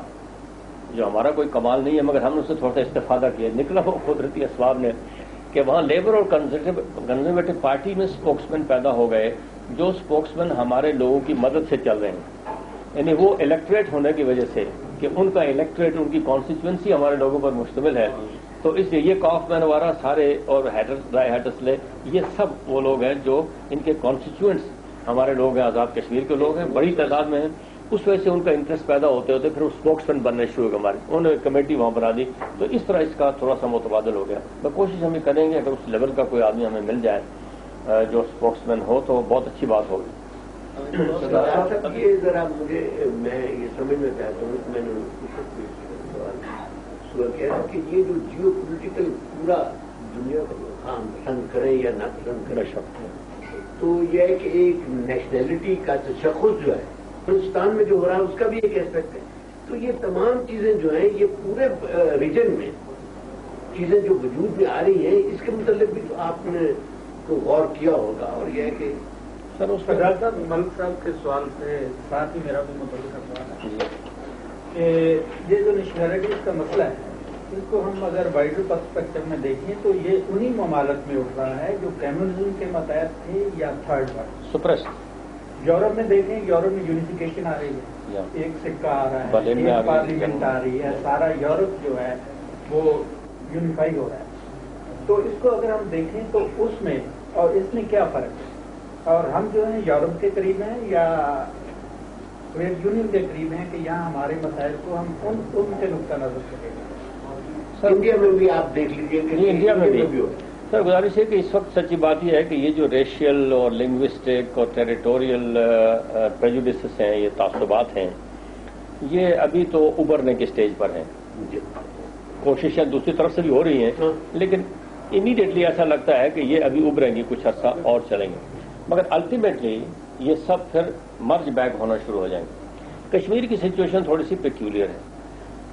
جو ہمارا کوئی کمال نہیں ہے، مگر ہم نے اس سے تھوڑا سا استفادہ کیا. نکلا وہ قدرتی اسباب نے کہ وہاں لیبر اور کنزرویٹو پارٹی میں اسپوکس مین پیدا ہو گئے جو اسپوکس مین ہمارے لوگوں کی مدد سے چل رہے ہیں. یعنی وہ الیکٹریٹ ہونے کی وجہ سے کہ ان کا الیکٹریٹ، ان کی کانسٹیچوئنسی ہمارے لوگوں پر مشتمل ہے. تو اس لیے یہ کاف مین وغیرہ سارے اور رائے ہیٹسلے، یہ سب وہ لوگ ہیں جو ان کے کانسٹیچوئنٹس ہمارے لوگ ہیں، آزاد کشمیر کے لوگ ہیں، بڑی تعداد میں ہیں. اس وجہ سے ان کا انٹرسٹ پیدا ہوتے ہوتے پھر وہ اسپوکس مین بننے شروع ہوئے ہمارے. انہوں نے کمیٹی وہاں بنا دی. تو اس طرح اس کا تھوڑا سا متبادل ہو گیا. تو کوشش ہمیں کریں گے اگر اس لیول کا کوئی آدمی ہمیں مل جائے جو اسپوکس مین ہو تو بہت اچھی بات ہوگی. یہ ذرا مجھے میں یہ سمجھنا چاہتا ہوں، میں نے سوال کیا کہ یہ جو جیو پولیٹیکل پورا دنیا کو ہم پسند کریں یا نہ پسند کریں، تو یہ ہے کہ ایک نیشنلٹی کا تشخص جو ہے ہندوستان میں جو ہو رہا ہے اس کا بھی ایک ایسپیکٹ ہے. تو یہ تمام چیزیں جو ہیں یہ پورے ریجن میں چیزیں جو وجود میں آ رہی ہیں، اس کے متعلق بھی تو آپ نے کو غور کیا ہوگا. اور یہ ہے کہ سر اس پر ڈاکٹر صاحب ملک صاحب کے سوال سے ساتھ ہی میرا بھی متعلقہ سوال ہے کہ یہ جو نیشنلٹیز کا مسئلہ ہے اس کو ہم اگر وائڈر پرسپیکٹو میں دیکھیں تو یہ انہی ممالک میں اٹھ رہا ہے جو کمیونزم کے متحد تھے یا تھرڈ ورلڈ سپریسڈ. یورپ میں دیکھیں، یورپ میں یونیفیکیشن آ رہی ہے، ایک سکہ آ رہا ہے، ایک پارلیمنٹ آ رہی ہے، سارا یورپ جو ہے وہ یونیفائی ہو رہا ہے. تو اس کو اگر ہم دیکھیں تو اس میں اور اس میں کیا فرق ہے؟ اور ہم جو ہیں یورپ کے قریب ہیں یا سوویت یونین کے قریب ہیں کہ یہاں ہمارے مسائل کو ہم ان سے نقطہ نظر کریں گے؟ انڈیا میں بھی آپ دیکھ لیجیے کہ انڈیا میں بھی سر گزارش ہے کہ اس وقت سچی بات یہ ہے کہ یہ جو ریشیل اور لنگوسٹک اور ٹیریٹوریل پریجوڈسز ہیں، یہ تعصبات ہیں، یہ ابھی تو ابھرنے کے سٹیج پر ہیں. کوششیں دوسری طرف سے بھی ہو رہی ہیں، لیکن امیڈیٹلی ایسا لگتا ہے کہ یہ ابھی ابھریں گی، کچھ عرصہ اور چلیں گے، مگر الٹیمیٹلی یہ سب پھر مرج بیک ہونا شروع ہو جائیں گے. کشمیر کی سچویشن تھوڑی سی پیکیولر ہے.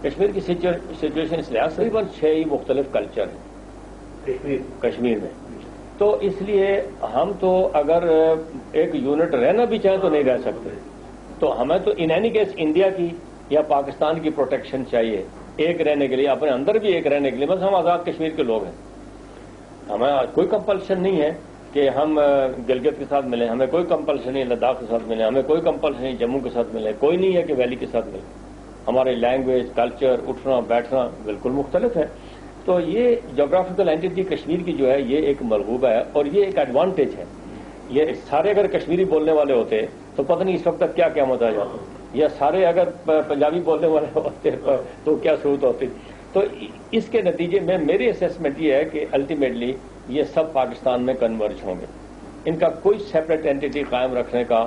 کشمیر کی سچویشن اس لحاظ سے 6 ہی مختلف کلچر ہیں کشمیر میں، تو اس لیے ہم تو اگر ایک یونٹ رہنا بھی چاہیں تو نہیں رہ سکتے. تو ہمیں تو ان اینی کیس انڈیا کی یا پاکستان کی پروٹیکشن چاہیے ایک رہنے کے لیے، اپنے اندر بھی ایک رہنے کے لیے. بس ہم آزاد کشمیر کے لوگ ہیں، ہمیں کوئی کمپلشن نہیں ہے کہ ہم گلگت کے ساتھ ملیں، ہمیں کوئی کمپلشن نہیں لداخ کے ساتھ ملیں، ہمیں کوئی کمپلشن نہیں جموں کے ساتھ ملیں، کوئی نہیں ہے کہ ویلی کے ساتھ ملیں. ہماری لینگویج، کلچر، اٹھنا بیٹھنا بالکل مختلف ہے. تو یہ جغرافیکل اینٹیٹی کشمیر کی جو ہے یہ ایک مرغوبہ ہے اور یہ ایک ایڈوانٹیج ہے. یہ سارے اگر کشمیری بولنے والے ہوتے تو پتہ نہیں اس وقت تک کیا قیامت آ جاتا، یا سارے اگر پنجابی بولنے والے ہوتے تو کیا صورت ہوتی. تو اس کے نتیجے میں میری اسیسمنٹ یہ ہے کہ الٹیمیٹلی یہ سب پاکستان میں کنورج ہوں گے. ان کا کوئی سیپریٹ اینٹیٹی قائم رکھنے کا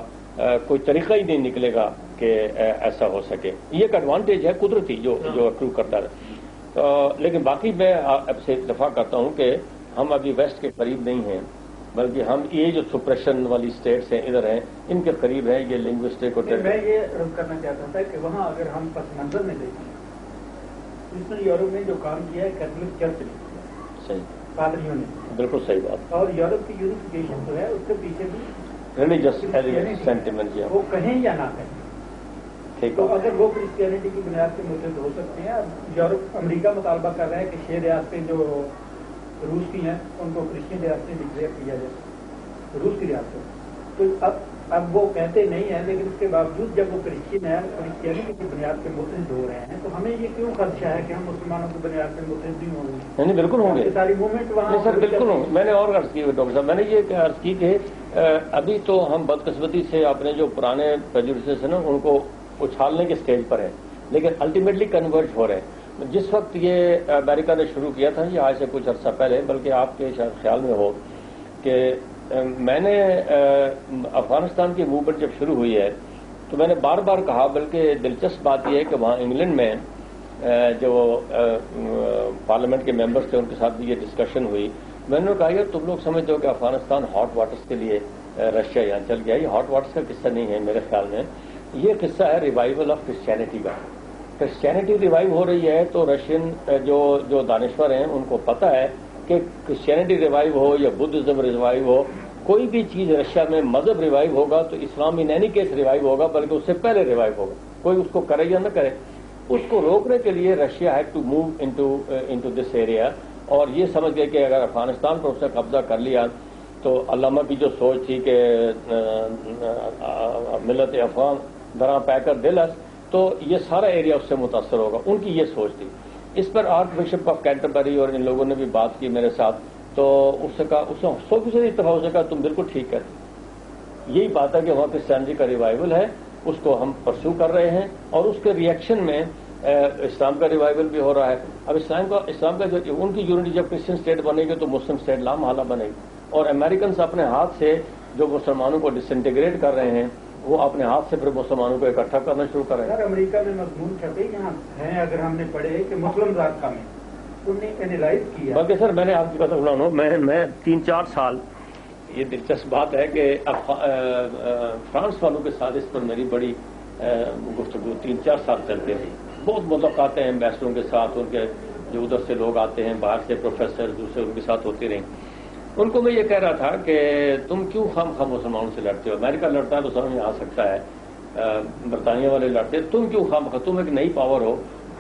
کوئی طریقہ ہی نہیں نکلے گا کہ ایسا ہو سکے. یہ ایک ایڈوانٹیج ہے قدرتی جو اکرو کرتا ہے. لیکن باقی میں اب سے اتفاق کرتا ہوں کہ ہم ابھی ویسٹ کے قریب نہیں ہیں، بلکہ ہم یہ جو سپریشن والی اسٹیٹس ہیں ادھر ہیں ان کے قریب ہیں. یہ لنگوسٹک اور میں یہ عرض کرنا چاہتا تھا کہ وہاں اگر ہم پس منظر میں دیکھیں، ایسٹرن یورپ میں جو کام کیا ہے کیتھولک چرچ نے، صحیح پادریوں نے، بالکل صحیح بات. اور یورپ کی یونیفیکیشن جو ہے اس کے پیچھے بھی ریلیجس سینٹیمنٹ وہ کہیں یا نہ کہیں. تو اگر وہ کرسچینٹی کی بنیاد پہ متحد ہو سکتے ہیں. اب یورپ امریکہ مطالبہ کر رہا ہے کہ 6 ریاستیں جو روس کی ہیں ان کو کرسچین ریاستیں ڈکلیئر کیا جائے، روس کی ریاستیں. تو اب وہ کہتے نہیں ہیں، لیکن اس کے باوجود جب وہ کرسچین ہیں، کرسچینٹی کی بنیاد پہ متحد ہو رہے ہیں، تو ہمیں یہ کیوں خدشہ ہے کہ ہم مسلمانوں کی بنیاد پہ متحد نہیں ہوں گے؟ نہیں بالکل ہوں گے، ساری موومنٹ وہاں. سر بالکل ہوں. میں نے اور عرض کی ڈاکٹر صاحب، میں نے یہ عرض کی کہ ابھی تو ہم بدقسمتی سے اپنے جو پرانے پریجوڈسز ہیں نا ان کو اچھالنے کے سٹیج پر ہیں، لیکن الٹیمیٹلی کنورج ہو رہے ہیں. جس وقت یہ امریکہ نے شروع کیا تھا یہ آج سے کچھ عرصہ پہلے، بلکہ آپ کے شاید خیال میں ہو کہ میں نے افغانستان کی موومنٹ جب شروع ہوئی ہے تو میں نے بار بار کہا، بلکہ دلچسپ بات یہ ہے کہ وہاں انگلینڈ میں جو پارلیمنٹ کے ممبرس تھے ان کے ساتھ بھی یہ ڈسکشن ہوئی. میں نے کہا یار تم لوگ سمجھتے ہو کہ افغانستان ہاٹ واٹرز کے لیے رشیا یہاں چل گیا. یہ ہاٹ واٹرز کا قصہ نہیں ہے میرے خیال میں، یہ قصہ ہے ریوائول آف کرسچینٹی کا. کرسچینٹی ریوائو ہو رہی ہے تو رشین جو دانشور ہیں ان کو پتہ ہے کہ کرسچینٹی ریوائو ہو یا بدھزم ریوائو ہو، کوئی بھی چیز رشیا میں مذہب ریوائو ہوگا تو اسلام ان اینی کیس ریوائو ہوگا، بلکہ اس سے پہلے ریوائو ہوگا، کوئی اس کو کرے یا نہ کرے. اس کو روکنے کے لیے Russia had to move into this area, اور یہ سمجھ گئے کہ اگر افغانستان پر اس نے قبضہ کر لیا تو علامہ کی جو سوچ تھی کہ ملت افغان دراں پہ کر دلس، تو یہ سارا ایریا اس سے متاثر ہوگا. ان کی یہ سوچ تھی. اس پر آرک بشپ آف کینٹربری اور ان لوگوں نے بھی بات کی میرے ساتھ، تو اس نے 100% اتفاق سے کہا تم بالکل ٹھیک ہے. یہی بات ہے کہ وہاں کرسچینٹی کا ریوائول ہے، اس کو ہم پرسو کر رہے ہیں، اور اس کے ریئیکشن میں اسلام کا ریوائول بھی ہو رہا ہے. اب اسلام کا جو ان کی یونٹی جب کرسچن اسٹیٹ بنے گی تو مسلم اسٹیٹ لامحالہ بنے گی. اور امریکنس اپنے ہاتھ سے جو مسلمانوں کو ڈسنٹیگریٹ کر رہے ہیں وہ اپنے ہاتھ سے پھر مسلمانوں کو اکٹھا کرنا شروع کر رہے ہیں. امریکہ میں مضمون چھپے یہاں ہیں، اگر ہم نے پڑھے کہ مسلم ذات میں انہوں نے اینالائز کیا. بلکہ سر میں نے آپ کی بات سنا، میں 3-4 سال، یہ دلچسپ بات ہے کہ فرانس والوں کے ساتھ اس پر میری بڑی گفتگو 3-4 سال چلتی رہی. بہت ملاقاتیں ہیں ایمبیسڈروں کے ساتھ، ان کے جو ادھر سے لوگ آتے ہیں باہر سے پروفیسر دوسرے ان کے ساتھ ہوتی رہی. ان کو میں یہ کہہ رہا تھا کہ تم کیوں خام مسلمانوں سے لڑتے ہو؟ امریکہ لڑتا ہے تو سمجھ میں آ سکتا ہے، برطانیہ والے لڑتے، تم کیوں تم ایک نئی پاور ہو،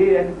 ANP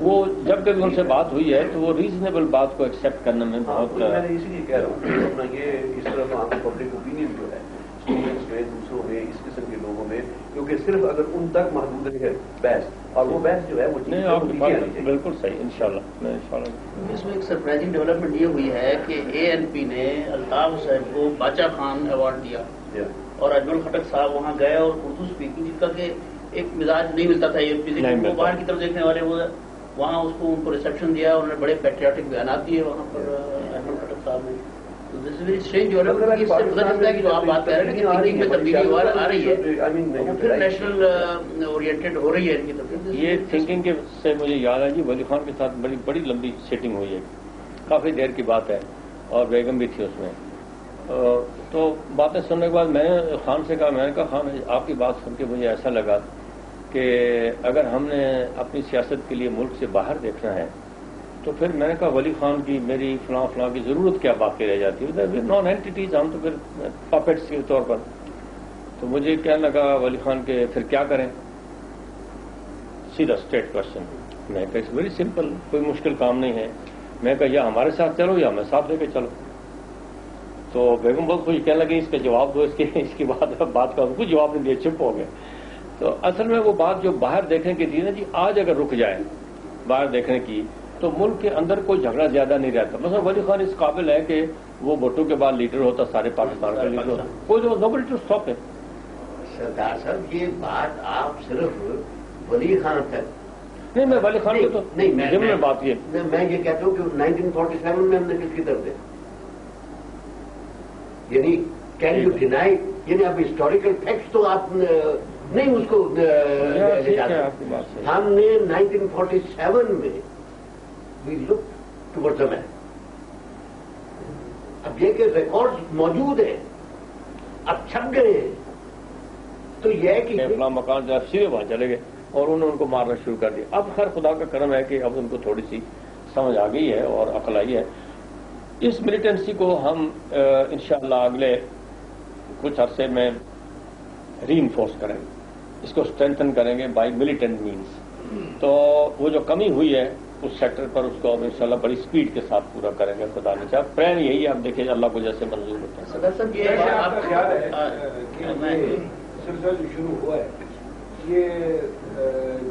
وہ جب کبھی ان سے بات ہوئی ہے تو وہ ریزنیبل بات کو ایکسیپٹ کرنے میں بہت میں نے اسی لیے کہہ رہا ہوں اپنا یہ اس طرح عام پبلک اوپینین جو ہے اسٹوڈنٹس میں دوسروں میں اس قسم کے لوگوں میں کیونکہ صرف اگر ان تک محدود ہے بحث اور وہ بحث جو ہے وہ بالکل صحیح انشاءاللہ اس میں ایک سرپرائزنگ ڈیولپمنٹ یہ ہوئی ہے کہ ANP نے الطاف حسین کو باچا خان ایوارڈ دیا اور اجمل خٹک صاحب وہاں گئے اور اردو اسپیکنگ جس کا کہ ایک مزاج نہیں ملتا تھا یہ باہر کی طرف دیکھنے والے وہ وہاں اس کو ان کو ریسپشن دیا انہوں نے بڑے پیٹریاٹک بیانات دیے وہاں پر اجمل خٹک صاحب نے. تو دس از ویری اسٹرینج ڈیولپمنٹ. اس سے پتہ چلتا ہے کہ جو آپ بات کر رہے ہیں کہ تھنکنگ میں تبدیلی آ رہی ہے وہ پھر نیشنل اورینٹڈ ہو رہی ہے ان کی طرف. یہ تھنکنگ سے مجھے یاد ہے جی ولی خان کے ساتھ بڑی لمبی سیٹنگ ہوئی ہے, کافی دیر کی بات ہے اور بیگم بھی تھی اس میں. تو باتیں سننے کے بعد میں نے خان سے کہا, میں نے کہا خان آپ کی بات سن کے مجھے ایسا لگا کہ اگر ہم نے اپنی سیاست کے لیے ملک سے باہر دیکھنا ہے تو پھر میں نے کہا ولی خان کی میری فلاں کی ضرورت کیا باقی رہ جاتی ہے, نان اینٹیز ہم تو پھر پاپٹس کے طور پر. تو مجھے کہنے لگا ولی خان کے پھر کیا کریں, سیدھا اسٹریٹ کوشچن. میں کہا اٹس ویری سمپل, کوئی مشکل کام نہیں ہے. میں کہا یا ہمارے ساتھ چلو یا ہمیں ساتھ لے کے چلو. تو بیگم بہت خوش کہنے لگی اس کا جواب دو, اس کی بات کا کچھ جواب نہیں دیا, چپ ہو گئے. تو اصل میں وہ بات جو باہر دیکھنے کی تھی نا جی, آج اگر رک جائے باہر دیکھنے کی تو ملک کے اندر کوئی جھگڑا زیادہ نہیں رہتا. مثلا ولی خان اس قابل ہے کہ وہ بھٹو کے بعد لیڈر ہوتا, سارے پاکستان کا لیڈر ہوتا, کوئی جو نوبڈی ٹو اسٹاپ ہے. سردار صاحب یہ بات آپ صرف ولی خان تک نہیں, میں ولی خان کے تو نہیں میں بات یہ میں یہ کہتا ہوں کہ 1947 میں ہم نے کس کی طرف دے, یعنی کین یو ڈینائی, یعنی اب ہسٹوریکل فیکٹس تو آپ نہیں اس کو لے جاتے. ہم نے 1947 میں وی لک ٹوورڈ دا مین. اب یہ کہ ریکارڈ موجود ہیں, اب چھپ گئے ہیں, تو یہ ہے کہ اپنا مکان جو سیدھے وہاں چلے گئے اور انہوں نے ان کو مارنا شروع کر دیا. اب خیر خدا کا کرم ہے کہ اب ان کو تھوڑی سی سمجھ آ گئی ہے اور عقل آئی ہے. اس ملیٹنسی کو ہم انشاءاللہ اگلے کچھ عرصے میں ری انفورس کریں گے, اس کو اسٹرینتھن کریں گے بائی ملیٹنٹ مینس. تو وہ جو کمی ہوئی ہے اس سیکٹر پر اس کو اب انشاءاللہ بڑی سپیڈ کے ساتھ پورا کریں گے. خدا نے چاہا پلان یہی ہے, آپ دیکھیں اللہ کو جیسے منظور ہوتا ہے. صدر صاحب یہ آپ کا خیال ہے کہ سلسلہ جو شروع ہوا ہے یہ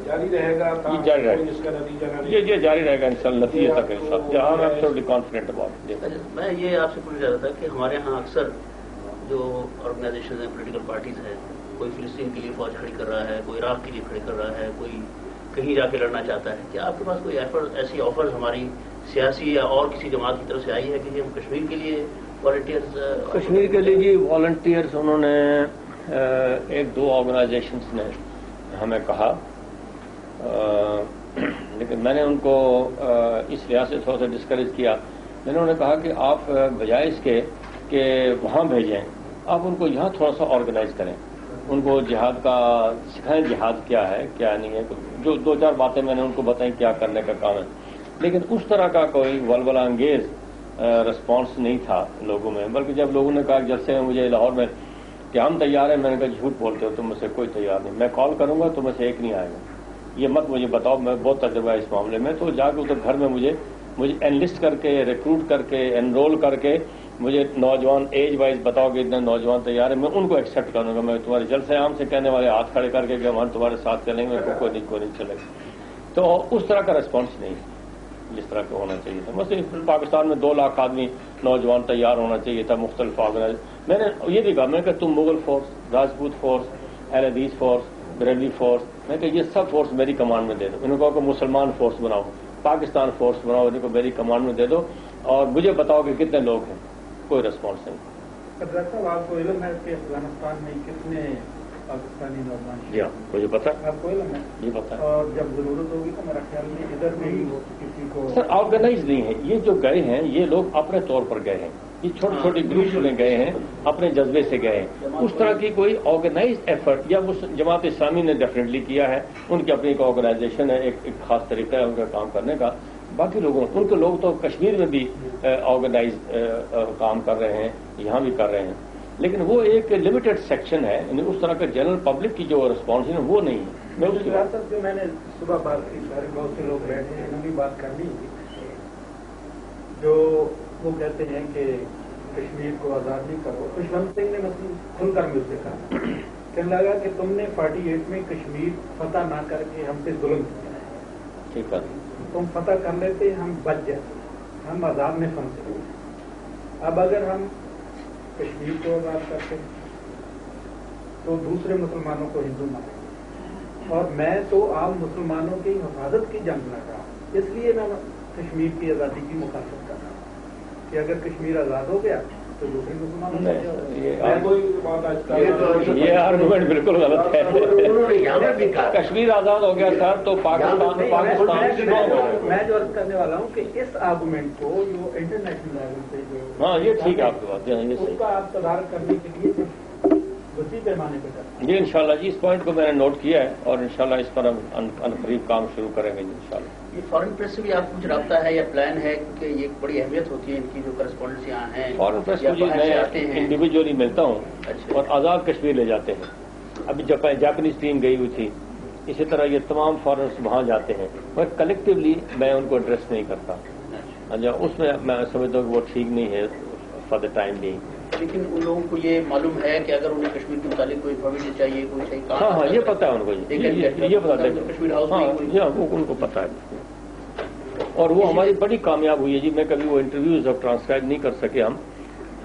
جاری رہے گا, جاری رہے گا, جس کا نتیجہ یہ جاری رہے گا انشاءاللہ نتیجے تک انشاءاللہ. ہاں میں ایبسولوٹلی کانفیڈنٹ اباؤٹ. میں یہ آپ سے پوچھنا چاہ رہا تھا کہ ہمارے ہاں اکثر جو آرگنائزیشن ہیں, پولیٹیکل پارٹیز ہیں, کوئی فلسطین کے لیے فوج کھڑی کر رہا ہے, کوئی عراق کے لیے کھڑی کر رہا ہے, کوئی کہیں جا کے لڑنا چاہتا ہے. کیا آپ کے پاس کوئی ایسی آفرز ہماری سیاسی یا اور کسی جماعت کی طرف سے آئی ہے کہ ہم کشمیر کے لیے والنٹیئرز؟ کشمیر کے لیے جی والنٹیئرز انہوں نے ایک دو آرگنائزیشنز نے ہمیں کہا, لیکن میں نے ان کو اس لحاظ سے تھوڑا سا ڈسکریج کیا. میں نے انہیں کہا کہ آپ بجائے اس کے کہ وہاں بھیجیں, آپ ان کو یہاں تھوڑا سا آرگنائز کریں, ان کو جہاد کا سکھائیں, جہاد کیا ہے کیا نہیں ہے. جو دو چار باتیں میں نے ان کو بتائیں کیا کرنے کا کام ہے, لیکن اس طرح کا کوئی ولولہ انگیز رسپانس نہیں تھا لوگوں میں. بلکہ جب لوگوں نے کہا جلسے میں مجھے لاہور میں کہ ہم تیار ہیں, میں نے کہا جھوٹ بولتے ہو, تم میں سے کوئی تیار نہیں. میں کال کروں گا تو میں سے ایک نہیں آئے گا, یہ مت مجھے بتاؤ, میں بہت تجربہ ہے اس معاملے میں. تو جا کے ادھر گھر میں مجھے انلسٹ کر کے, ریکروٹ کر کے, انرول کر کے مجھے نوجوان ایج وائز بتاؤ کہ اتنے نوجوان تیار ہیں, میں ان کو ایکسیپٹ کروں گا. میں تمہارے جلسے عام سے کہنے والے ہاتھ کھڑے کر کے کہ ہم تمہارے ساتھ چلیں گے, کوئی نہیں چلے گا. تو اس طرح کا ریسپانس نہیں جس طرح کا ہونا چاہیے تھا. مثلا پاکستان میں 2 لاکھ آدمی نوجوان تیار ہونا چاہیے تھا, مختلف آرگنائز. میں نے یہ بھی کہا, میں کہ تم مغل فورس, راجپوت فورس, اہل حدیث فورس, بریلوی فورس, میں کہ یہ سب فورس میری کمانڈ میں دے دو. انہوں نے کہا کہ مسلمان فورس بناؤ, پاکستان فورس بناؤ, ان کو میری کمانڈ میں دے دو اور مجھے بتاؤ کہ کتنے لوگ ہیں. کوئی ریسپانس نہیں. ڈاکٹر صاحب آپ کو علم ہے کہ افغانستان میں کتنے پاکستانی نوجوان؟ جی ہاں مجھے پتا, آپ کو علم ہے؟ جی پتا. اور جب ضرورت ہوگی تو میرا خیال میں ادھر بھی کسی کو سر آرگنائز نہیں ہے. یہ جو گئے ہیں یہ لوگ اپنے طور پر گئے ہیں, یہ چھوٹے چھوٹے گروپس میں گئے ہیں, اپنے جذبے سے گئے ہیں. اس طرح کی کوئی آرگنائز ایفرٹ یا جماعت اسلامی نے ڈیفینیٹلی کیا ہے, ان کی اپنی ایک آرگنائزیشن ہے, ایک خاص طریقہ ہے ان کا کام کرنے کا. باقی لوگوں ان کے لوگ تو کشمیر میں بھی آرگنائز کام کر رہے ہیں, یہاں بھی کر رہے ہیں. لیکن وہ ایک لمیٹڈ سیکشن ہے، یعنی اس طرح کا جنرل پبلک کی جو رسپانس ہے وہ نہیں ہے. میں اس بات سے میں نے صبح بات کی، سارے بہت سے لوگ بیٹھے ہیں، انہوں نے بات کرنی جو وہ کہتے ہیں کہ کشمیر کو آزاد نہیں کرو. خوشونت سنگھ نے مثلا کھل کر مجھ سے کہا، کہنے لگا کہ تم نے 48 میں کشمیر فتح نہ کر کے ہم پہ ظلم کیا ہے، ٹھیک ہے، تم فتح کر لیتے ہم بچ جاتے، ہم آزاد میں پھنسے ہوئے. اب اگر ہم کشمیر کو آزاد کرتے تو دوسرے مسلمانوں کو ہندو مانیں، اور میں تو عام مسلمانوں کی حفاظت کی جنگ لڑ رہا ہوں. اس لیے میں کشمیر کی آزادی کی مخالفت کر رہا ہوں کہ اگر کشمیر آزاد ہو گیا تو دوسرے مسلمانوں یہ آرگومنٹ بالکل غلط ہے. کشمیر آزاد ہو گیا سر تو پاکستان. میں جو عرض کرنے والا ہوں کہ اس آرگومنٹ کو جو انٹرنیشنل لیول پہ جو ہاں یہ ٹھیک ہے آپ کی بات، اس کا آپ تدارک کرنے کے لیے وسیع پیمانے پہ کریں. جی انشاءاللہ جی، اس پوائنٹ کو میں نے نوٹ کیا ہے اور انشاءاللہ اس پر ہم عنقریب کام شروع کریں گے انشاءاللہ. یہ فارن پریس سے بھی آپ کچھ رابطہ ہے یا پلان ہے کہ یہ ایک بڑی اہمیت ہوتی ہے ان کی جو کرسپونڈنس یہاں ہیں؟ فارن پریس کو جی میں انڈیویجلی ملتا ہوں اور آزاد کشمیر لے جاتے ہیں. ابھی جاپنیز ٹیم گئی ہوئی تھی، اسی طرح یہ تمام فارنرس وہاں جاتے ہیں، اور کلیکٹیولی میں ان کو ایڈریس نہیں کرتا. اس میں سمجھتا ہوں کہ وہ ٹھیک نہیں ہے فار دا ٹائم بینگ. لیکن ان لوگوں کو یہ معلوم ہے کہ اگر انہیں کشمیر کے متعلق کوئی انفارمیشن چاہیے، کوئی صحیح کام، ہاں یہ پتا ہے ان کو، یہ پتا ہے کشمیر ہاؤس وہ ان کو پتا ہے، اور وہ ہماری بڑی کامیاب ہوئی ہے جی. میں کبھی وہ انٹرویوز اب ٹرانسکرائب نہیں کر سکے ہم.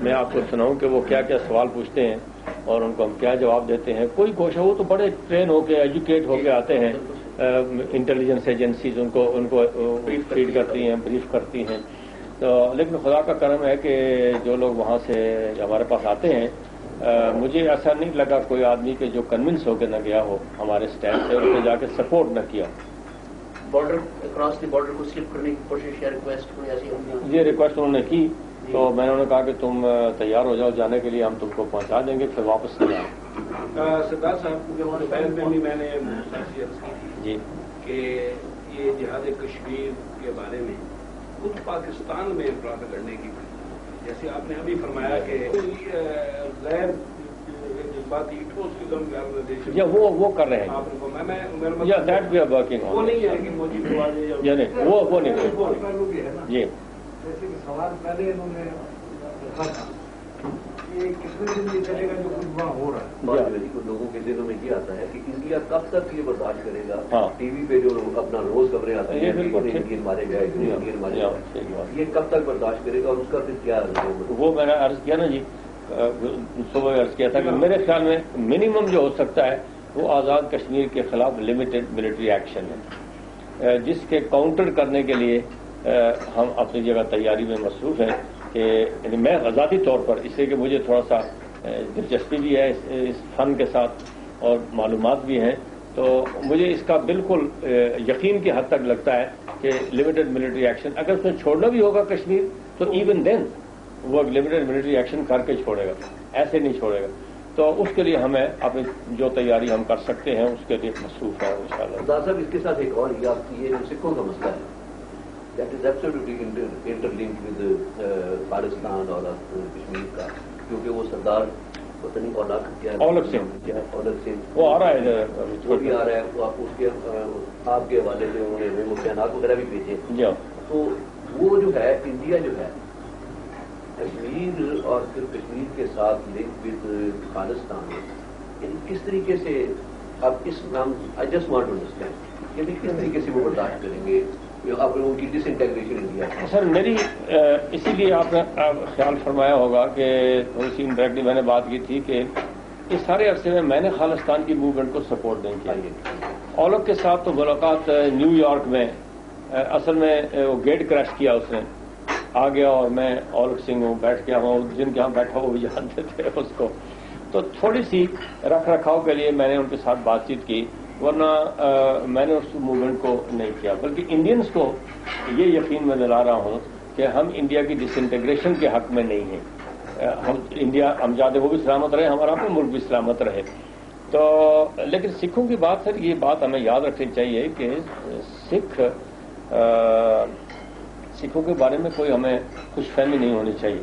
میں آپ کو سناؤں کہ وہ کیا کیا سوال پوچھتے ہیں اور ان کو ہم کیا جواب دیتے ہیں. کوئی کوشش وہ تو بڑے ٹرین ہو کے ایجوکیٹ ہو کے آتے ہیں، انٹیلیجنس ایجنسیز ان کو فیڈ کرتی ہیں، بریف کرتی ہیں. تو لیکن خدا کا کرم ہے کہ جو لوگ وہاں سے ہمارے پاس آتے ہیں، مجھے ایسا نہیں لگا کوئی آدمی کہ جو کنونس ہو کے نہ گیا ہو ہمارے اسٹینڈ سے، ان پہ جا کے سپورٹ نہ کیا. بارڈر اکراس دی بارڈر کو سلپ کرنے کی کوشش یا ریکویسٹ کوئی ایسی ہوگی؟ یہ ریکویسٹ انہوں نے کی تو میں نے انہیں کہا کہ تم تیار ہو جاؤ جانے کے لیے، ہم تم کو پہنچا دیں گے، پھر واپس نہیں آئیں. سردار صاحب کے پہل میں بھی میں نے عرض کی تھی جی کہ یہ جہاد کشمیر کے بارے میں خود پاکستان میں افراد لڑنے کی، جیسے آپ نے ابھی فرمایا کہ غیر جذباتی ٹھوس قسم یا وہ کر رہے ہیں یا دیٹ وی آر ورکنگ وہ نہیں ہے کہ موجی نہیں وہ نہیں جی. جیسے کہ سوال پہلے انہوں نے رکھا تھا کہ کتنے دن یہ چلے گا جو کچھ وہاں ہو رہا ہے. لوگوں کے دلوں میں یہ آتا ہے کہ انڈیا کب تک یہ برداشت کرے گا؟ ٹی وی پہ جو اپنا روز خبریں آتی ہیں انڈین مارے گئے، انڈین مارے گئے، یہ کب تک برداشت کرے گا اور اس کا پھر کیا؟ وہ میں نے عرض کیا نا جی، صبح عرض کیا تھا کہ میرے خیال میں منیمم جو ہو سکتا ہے وہ آزاد کشمیر کے خلاف لمیٹڈ ملٹری ایکشن ہے، جس کے کاؤنٹر کرنے کے لیے ہم اپنی جگہ تیاری میں مصروف ہیں. کہ یعنی میں ذاتی طور پر، اس لیے کہ مجھے تھوڑا سا دلچسپی بھی ہے اس فن کے ساتھ اور معلومات بھی ہیں، تو مجھے اس کا بالکل یقین کی حد تک لگتا ہے کہ لمیٹڈ ملٹری ایکشن اگر اس میں چھوڑنا بھی ہوگا کشمیر تو ایون دین وہ لمیٹڈ ملٹری ایکشن کر کے چھوڑے گا، ایسے نہیں چھوڑے گا. تو اس کے لیے ہمیں اپنی جو تیاری ہم کر سکتے ہیں اس کے لیے مصروف ہیں انشاءاللہ. صاحب اس کے ساتھ ایک اور یہ سکھوں کا مسئلہ ہے، that is absolutely interlinked with Pakistan اور کشمیر کا، کیونکہ وہ سردار پتہ نہیں اولک سنگھ وہ آ رہا ہے، وہ بھی آ رہا ہے. تو آپ اس کے آپ کے حوالے سے انہوں نے ممکنات وغیرہ بھی بھیجے. تو وہ جو ہے انڈیا جو ہے کشمیر اور پھر کشمیر کے ساتھ لنک ود افغانستان، یعنی کس طریقے سے آپ اس نام I just want to understand, یعنی کس طریقے سے وہ برداشت کریں گے آپ لوگوں کی ڈس انٹیگریشن انڈیا؟ سر میری اسی لیے آپ نے خیال فرمایا ہوگا کہ تھوڑی سی انڈائریکٹلی میں نے بات کی تھی کہ اس سارے عرصے میں نے خالصتان کی موومنٹ کو سپورٹ نہیں کیا. اولک کے ساتھ تو ملاقات نیو یارک میں، اصل میں وہ گیٹ کریش کیا، اس نے آ گیا اور میں اولک سنگھ ہوں بیٹھ گیا ہوں، جن کے ہاں بیٹھا وہ بھی جانتے تھے اس کو. تو تھوڑی سی رکھ رکھاؤ کے لیے میں نے ان کے ساتھ بات چیت کی، ورنہ میں نے اس موومنٹ کو نہیں کیا. بلکہ انڈینز کو یہ یقین میں دلا رہا ہوں کہ ہم انڈیا کی ڈس انٹیگریشن کے حق میں نہیں ہیں. ہم چاہتے وہ بھی سلامت رہے، ہمارا اپنا ملک بھی سلامت رہے. تو لیکن سکھوں کی بات سر، یہ بات ہمیں یاد رکھنی چاہیے کہ سکھوں کے بارے میں کوئی ہمیں خوش فہمی نہیں ہونی چاہیے.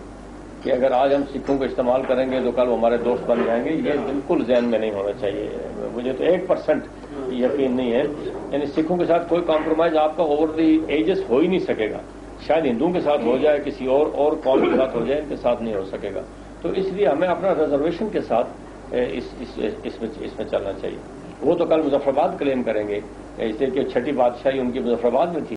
کہ اگر آج ہم سکھوں کو استعمال کریں گے تو کل وہ ہمارے دوست بن جائیں گے، یہ بالکل ذہن میں نہیں ہونا چاہیے. مجھے تو 1% یقین نہیں ہے. یعنی سکھوں کے ساتھ کوئی کمپرومائز آپ کا اوور دی ایجز ہو ہی نہیں سکے گا. شاید ہندوؤں کے ساتھ ہو جائے، کسی اور قوم کے ساتھ ہو جائے، ان کے ساتھ نہیں ہو سکے گا. تو اس لیے ہمیں اپنا ریزرویشن کے ساتھ اس میں چلنا چاہیے. وہ تو کل مظفر آباد کلیم کریں گے، اس لیے کہ چھٹی بادشاہی ان کی مظفر آباد میں تھی.